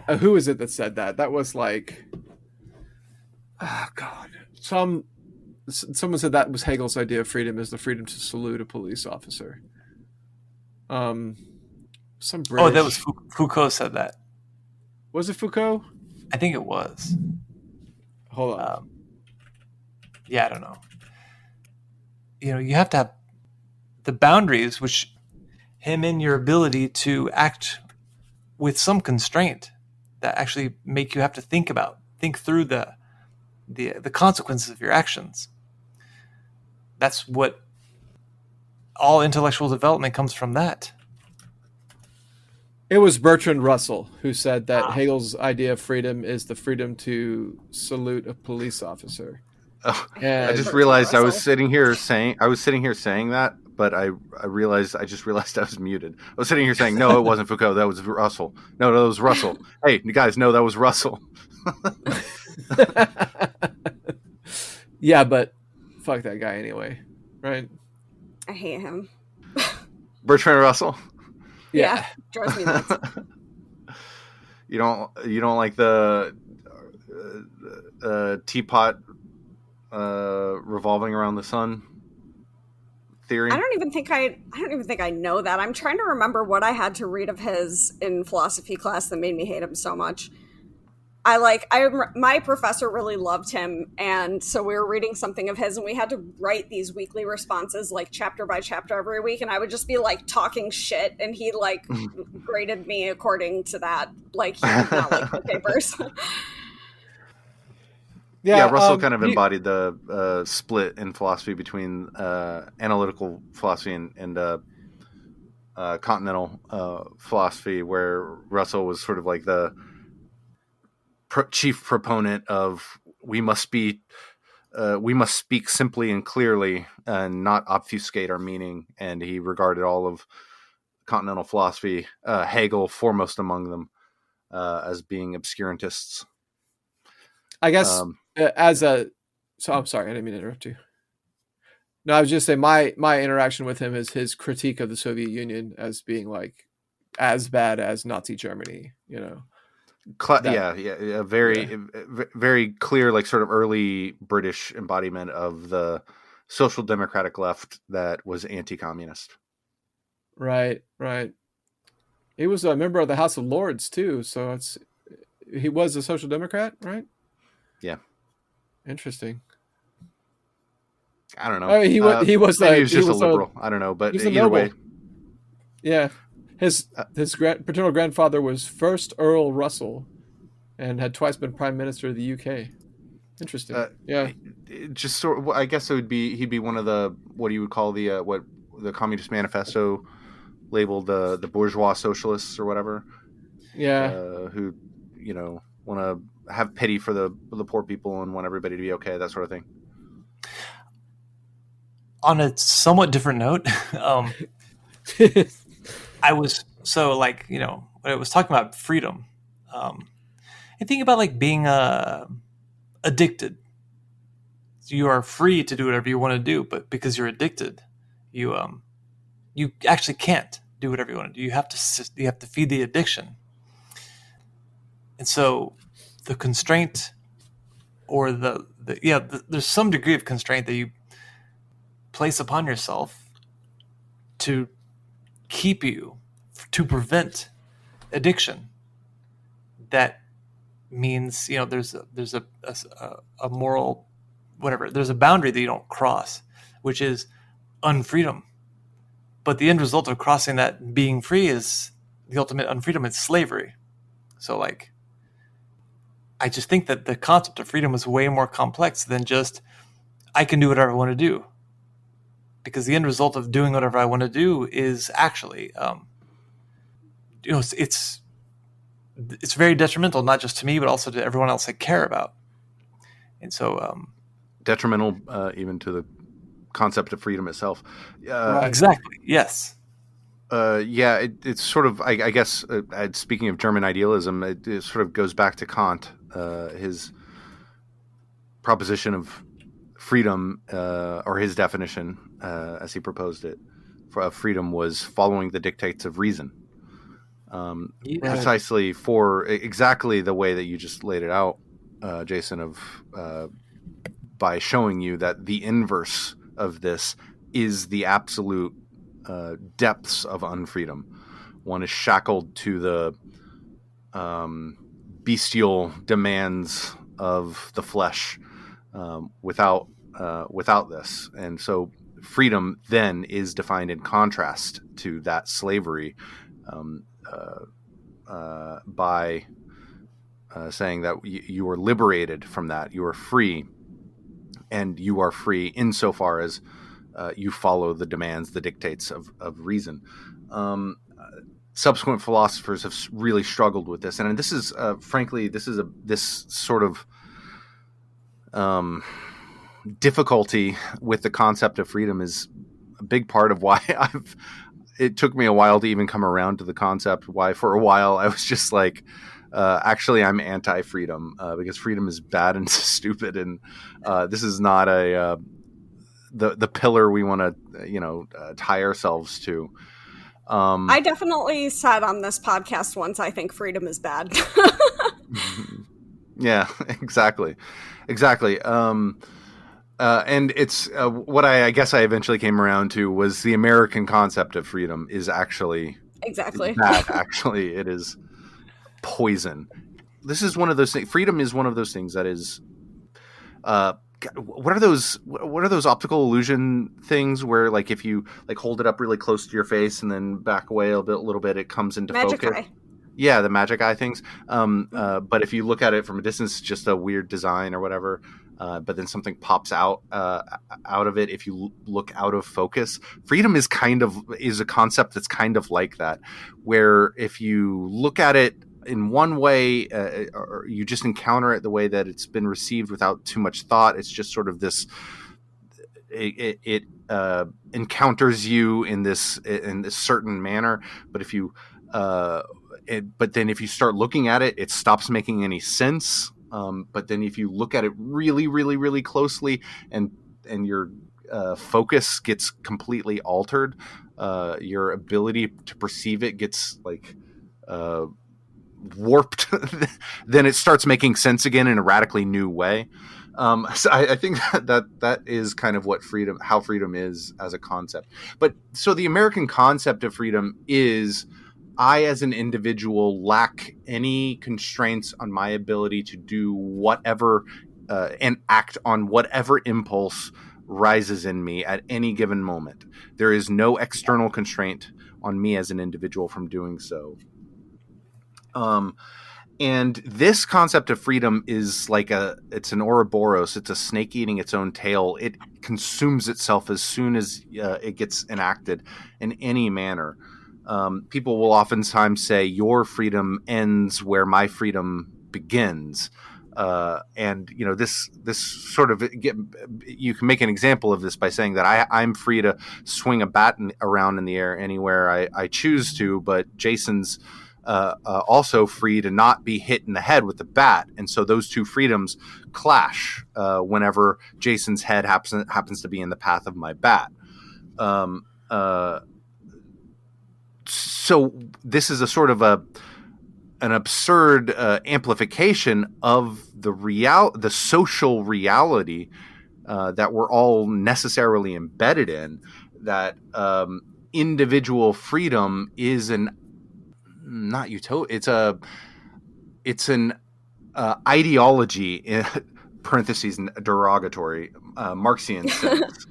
Who is it that said that? That was like, oh God. Someone said that was Hegel's idea of freedom, is the freedom to salute a police officer. Some British. Oh, that was Foucault said that. Was it Foucault? I think it was. Hold on. Yeah, I don't know. You have to have the boundaries which hem in your ability to act with some constraint that actually make you have to think through the consequences of your actions. That's what all intellectual development comes from, that. It was Bertrand Russell who said that Hegel's idea of freedom is the freedom to salute a police officer. Oh, I just realized I was sitting here saying that, but I just realized I was muted. I was sitting here saying, no, it wasn't Foucault. That was Russell. No, that was Russell. Hey, you guys, no, that was Russell. Yeah, but fuck that guy anyway, right? I hate him. Bertrand Russell. Yeah, drives me nuts. You don't like the teapot revolving around the sun theory? I don't even think I know that. I'm trying to remember what I had to read of his in philosophy class that made me hate him so much. My professor really loved him, and so we were reading something of his, and we had to write these weekly responses, like chapter by chapter every week, and I would just be like talking shit, and he like graded me according to that. Like, he did not like my papers. Yeah, Russell kind of embodied the split in philosophy between analytical philosophy and continental philosophy, where Russell was sort of like the chief proponent of we must speak simply and clearly and not obfuscate our meaning, and he regarded all of continental philosophy, Hegel foremost among them, as being obscurantists. I guess so I'm sorry, I didn't mean to interrupt you. No, I was just saying my interaction with him is his critique of the Soviet Union as being like as bad as Nazi Germany. You know that. Yeah, Yeah. very clear, like sort of early British embodiment of the social democratic left that was anti-communist. Right. Right. He was a member of the House of Lords too, so he was a social democrat, right? Yeah, Interesting. I don't know. I mean, Maybe he was just a liberal. I don't know, he but was a either way, noble. Yeah, his uh, paternal grandfather was first Earl Russell and had twice been Prime Minister of the UK. Interesting. uh, Yeah. it just sort of, I guess it would be he'd be one of the what you would call the what the Communist Manifesto labeled the bourgeois socialists or whatever, Yeah. who want to have pity for the poor people and want everybody to be okay, that sort of thing. On a somewhat different note, I was so like when I was talking about freedom, I think about like being addicted. So you are free to do whatever you want to do, but because you're addicted, you actually can't do whatever you want to do. You have to feed the addiction, and so the constraint or there's some degree of constraint that you place upon yourself to keep you to prevent addiction. That means there's a moral whatever. There's a boundary that you don't cross, which is unfreedom. But the end result of crossing that, being free, is the ultimate unfreedom. It's slavery. So like, I just think that the concept of freedom is way more complex than just I can do whatever I want to do. Because the end result of doing whatever I want to do is actually, it's very detrimental, not just to me, but also to everyone else I care about. And so, detrimental even to the concept of freedom itself. Right. Exactly. Yes. It's sort of, I guess, speaking of German idealism, it sort of goes back to Kant, his proposition of freedom, or his definition, as he proposed it, of freedom was following the dictates of reason. Precisely for exactly the way that you just laid it out, Jason, of by showing you that the inverse of this is the absolute depths of unfreedom. One is shackled to the bestial demands of the flesh without this. And so freedom then is defined in contrast to that slavery by saying that you are liberated from that. You are free, and you are free insofar as you follow the demands, the dictates of reason. Subsequent philosophers have really struggled with this, and this is, frankly, this sort of difficulty with the concept of freedom is a big part of why it took me a while to even come around to the concept. Why for a while I was just like, actually, I'm anti-freedom because freedom is bad and stupid, and this is not the pillar we want to tie ourselves to. I definitely said on this podcast once, I think freedom is bad. Yeah, exactly. And it's what I guess I eventually came around to was the American concept of freedom is actually exactly bad. Actually, it is poison. This is one of those things. Freedom is one of those things that is. What are those optical illusion things where, like, if you like hold it up really close to your face and then back away a little bit, it comes into magic focus? eye. Yeah, the magic eye things. But if you look at it from a distance, it's just a weird design or whatever. But then something pops out of it if you look out of focus. Freedom is a concept that's kind of like that, where if you look at it in one way, or you just encounter it the way that it's been received without too much thought, it's just sort of this. It encounters you in this certain manner, but if you but then if you start looking at it, it stops making any sense. But then if you look at it really, really, really closely and you're focus gets completely altered. Your ability to perceive it gets like warped. Then it starts making sense again in a radically new way. So I think that is kind of what how freedom is as a concept. But so the American concept of freedom is, I, as an individual, lack any constraints on my ability to do whatever and act on whatever impulse rises in me at any given moment. There is no external constraint on me as an individual from doing so. And this concept of freedom is like it's an Ouroboros. It's a snake eating its own tail. It consumes itself as soon as it gets enacted in any manner. People will oftentimes say, your freedom ends where my freedom begins. And this sort of you can make an example of this by saying that I'm free to swing a bat around in the air anywhere I choose to, but Jason's also free to not be hit in the head with the bat, and so those two freedoms clash whenever Jason's head happens to be in the path of my bat. So this is a sort of an absurd amplification of the social reality that we're all necessarily embedded in. That individual freedom is not utopia. It's an ideology, in parentheses derogatory, Marxian sense.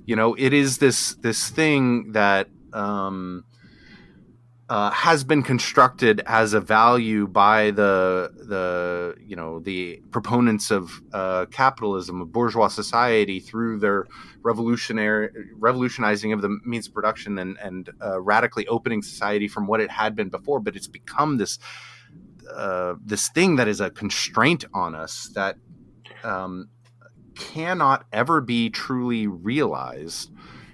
It is this thing that has been constructed as a value by the proponents of capitalism, of bourgeois society, through their revolutionizing of the means of production and radically opening society from what it had been before. But it's become this thing that is a constraint on us that cannot ever be truly realized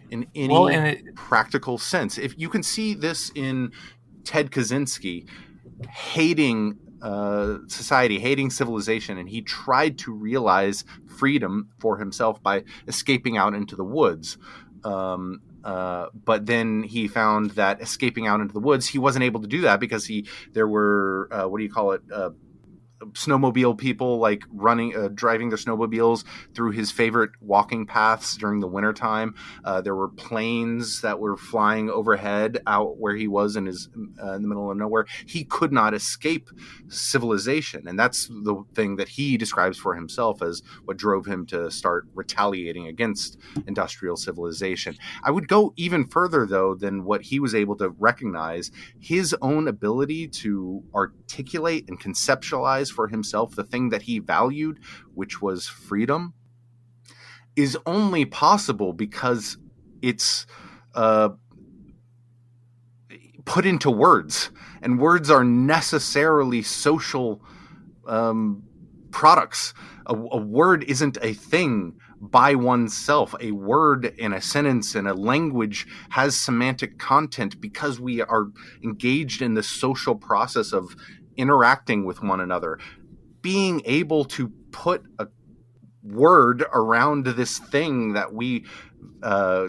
in any practical sense. If you can see this in Ted Kaczynski hating society, hating civilization, and he tried to realize freedom for himself by escaping out into the woods. But then he found that escaping out into the woods, he wasn't able to do that because there were snowmobile people like driving their snowmobiles through his favorite walking paths during the wintertime. There were planes that were flying overhead out where he was in the middle of nowhere. He could not escape civilization. And that's the thing that he describes for himself as what drove him to start retaliating against industrial civilization. I would go even further, though, than what he was able to recognize. His own ability to articulate and conceptualize for himself the thing that he valued, which was freedom, is only possible because it's put into words, and words are necessarily social products. A word isn't a thing by oneself. A word in a sentence in a language has semantic content because we are engaged in the social process of interacting with one another. Being able to put a word around this thing that we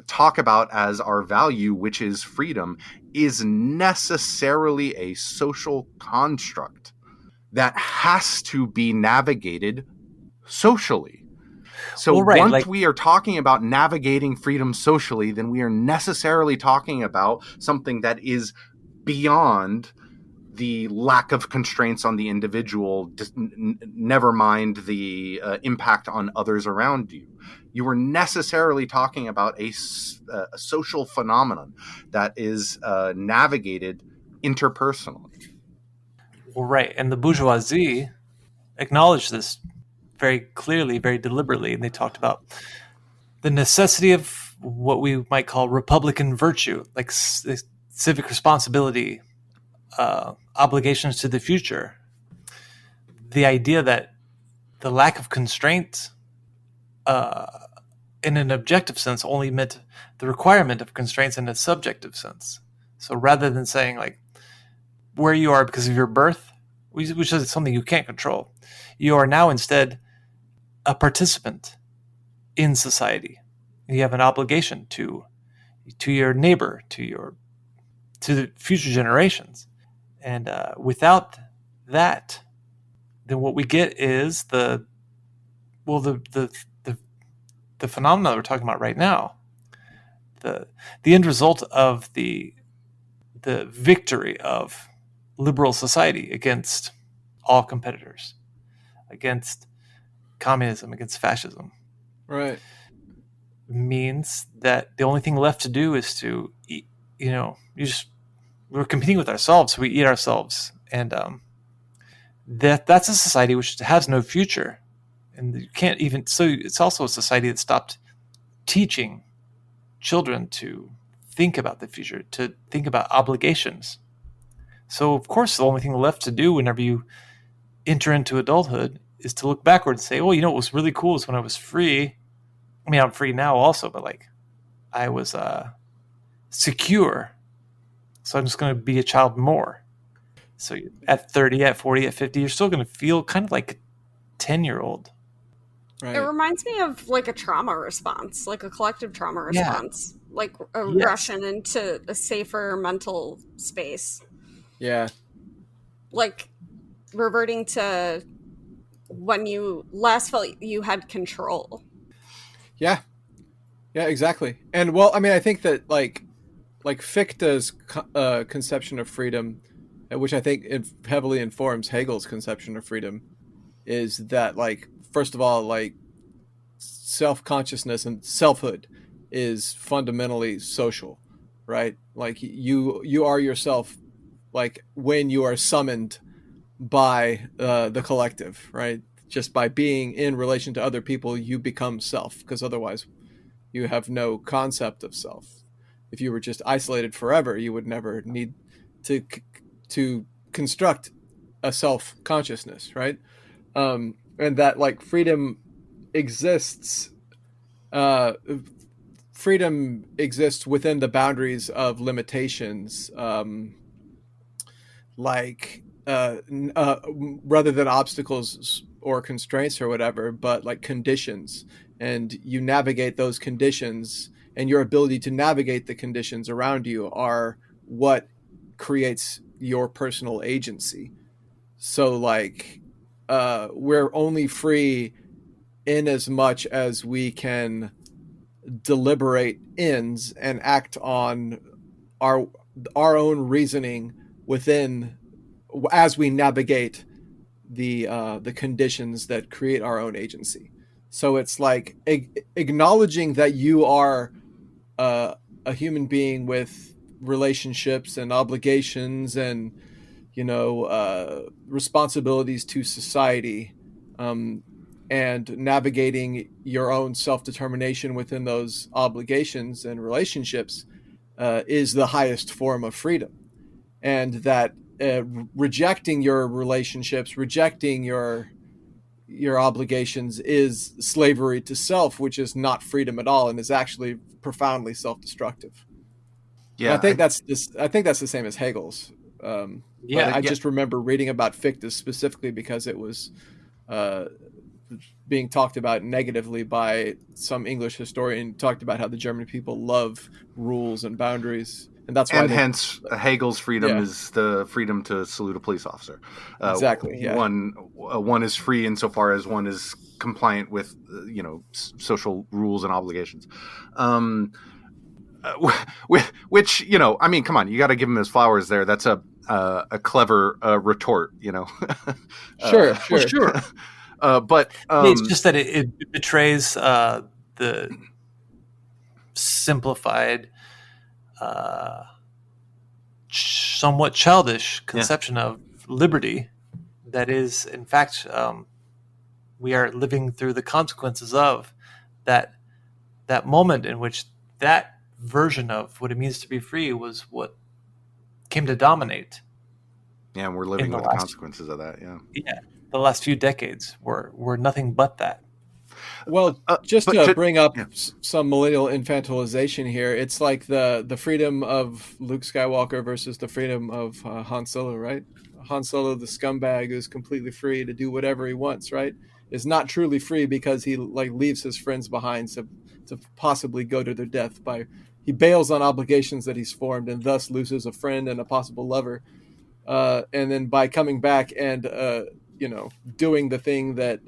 talk about as our value, which is freedom, is necessarily a social construct that has to be navigated socially. So once we are talking about navigating freedom socially, then we are necessarily talking about something that is beyond the lack of constraints on the individual, never mind the impact on others around you. You are necessarily talking about a social phenomenon that is navigated interpersonally. Well, right. And the bourgeoisie acknowledged this very clearly, very deliberately. And they talked about the necessity of what we might call Republican virtue, like civic responsibility, obligations to the future. The idea that the lack of constraint in an objective sense only meant the requirement of constraints in a subjective sense. So rather than saying like where you are because of your birth, which is something you can't control, you are now instead a participant in society. You have an obligation to your neighbor, to the future generations. And without that, then what we get is the phenomena we're talking about right now. The end result of the victory of liberal society against all competitors, against communism, against fascism, Right. means that the only thing left to do is to eat. We're competing with ourselves, so we eat ourselves, and that's a society which has no future, and you can't even. So it's also a society that stopped teaching children to think about the future, to think about obligations. So of course, the only thing left to do whenever you enter into adulthood is to look backward and say, "Oh, what was really cool is when I was free. I mean, I'm free now also, but like, I was secure. So I'm just going to be a child more." So at 30, at 40, at 50, you're still going to feel kind of like a 10-year-old. Right. It reminds me of like a trauma response, like a collective trauma response, like a regression into a safer mental space. Yeah. Like reverting to when you last felt you had control. Yeah. Yeah, exactly. And well, I mean, I think that like Fichte's conception of freedom, which I think it heavily informs Hegel's conception of freedom, is that like first of all, like self-consciousness and selfhood is fundamentally social, right? Like you are yourself, like when you are summoned by the collective, right? Just by being in relation to other people, you become self, because otherwise you have no concept of self. If you were just isolated forever, you would never need to construct a self consciousness, right? And that like exists. Uh, freedom exists within the boundaries of limitations, like rather than obstacles or constraints or whatever, but like conditions, and you navigate those conditions, and your ability to navigate the conditions around you are what creates your personal agency. So like we're only free in as much as we can deliberate ends and act on our own reasoning within, as we navigate the conditions that create our own agency. So it's like acknowledging that you are a human being with relationships and obligations and responsibilities to society, and navigating your own self-determination within those obligations and relationships is the highest form of freedom. And that rejecting your relationships, rejecting your obligations is slavery to self, which is not freedom at all and is actually profoundly self-destructive. Yeah, and I think that's the same as Hegel's. But I just remember reading about Fichte specifically because it was being talked about negatively by some English historian. Talked about how the German people love rules and boundaries, and that's why. And hence, Hegel's freedom is the freedom to salute a police officer. Exactly. Yeah. One is free insofar as one is compliant with social rules and obligations. Which I mean, come on, you got to give him his flowers there. That's a clever retort, Sure. But it's just that it betrays the simplified, somewhat childish conception of liberty. That is, in fact, we are living through the consequences of that moment in which that version of what it means to be free was what came to dominate. Yeah, and we're living with the consequences of that. Yeah. The last few decades were nothing but that. Well, just to bring up some millennial infantilization here, it's like the freedom of Luke Skywalker versus the freedom of Han Solo, right? Han Solo, the scumbag who's completely free to do whatever he wants, right? Is not truly free because he like leaves his friends behind to possibly go to their death. He bails on obligations that he's formed and thus loses a friend and a possible lover. And then by coming back and doing the thing that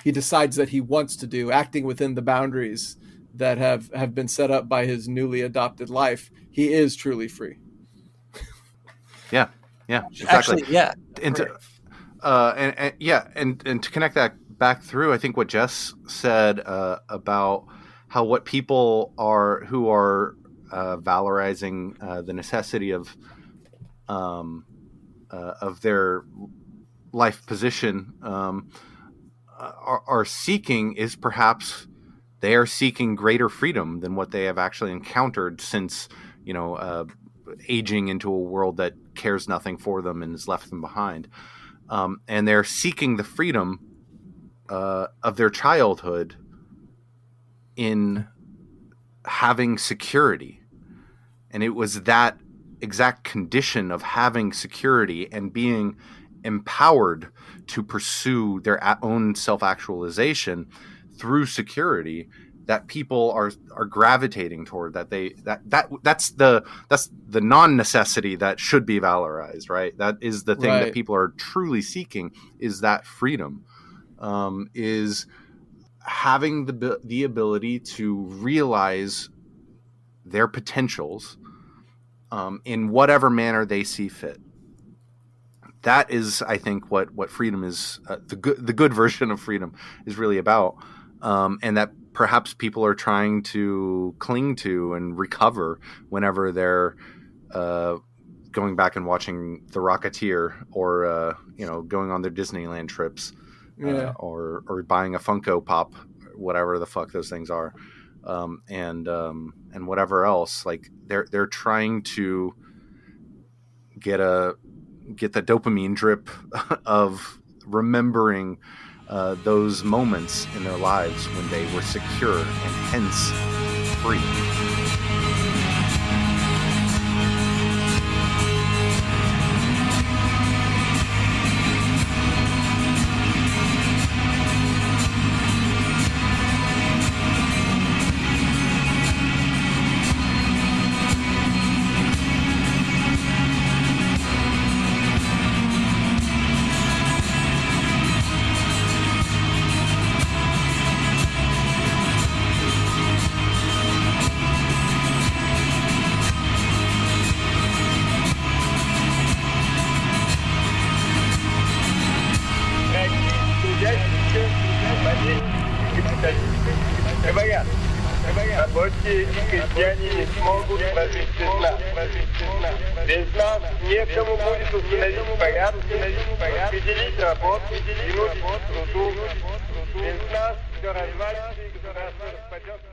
he decides that he wants to do, acting within the boundaries that have been set up by his newly adopted life, he is truly free. Yeah, exactly. Actually, yeah. And to connect that back through, I think what Jess said about how what people are who are valorizing the necessity of their life position are seeking is perhaps they are seeking greater freedom than what they have actually encountered since aging into a world that cares nothing for them and has left them behind. And they're seeking the freedom of their childhood in having security. And it was that exact condition of having security and being empowered to pursue their own self-actualization through security that people are gravitating toward. That's the non-necessity that should be valorized, right? That is the thing that people are truly seeking, is that freedom, is having the ability to realize their potentials in whatever manner they see fit. That is, I think, what freedom is, the good version of freedom is really about, and that perhaps people are trying to cling to and recover whenever they're going back and watching The Rocketeer, or going on their Disneyland trips, or buying a Funko Pop, whatever the fuck those things are, and whatever else. Like they're trying to get the dopamine drip of remembering those moments in their lives when they were secure and hence free. Рабочие и крестьяне не смогут прожить без нас некому будет установить порядок, определить работу, тянуть труду. Без нас все развалится и государство распадется.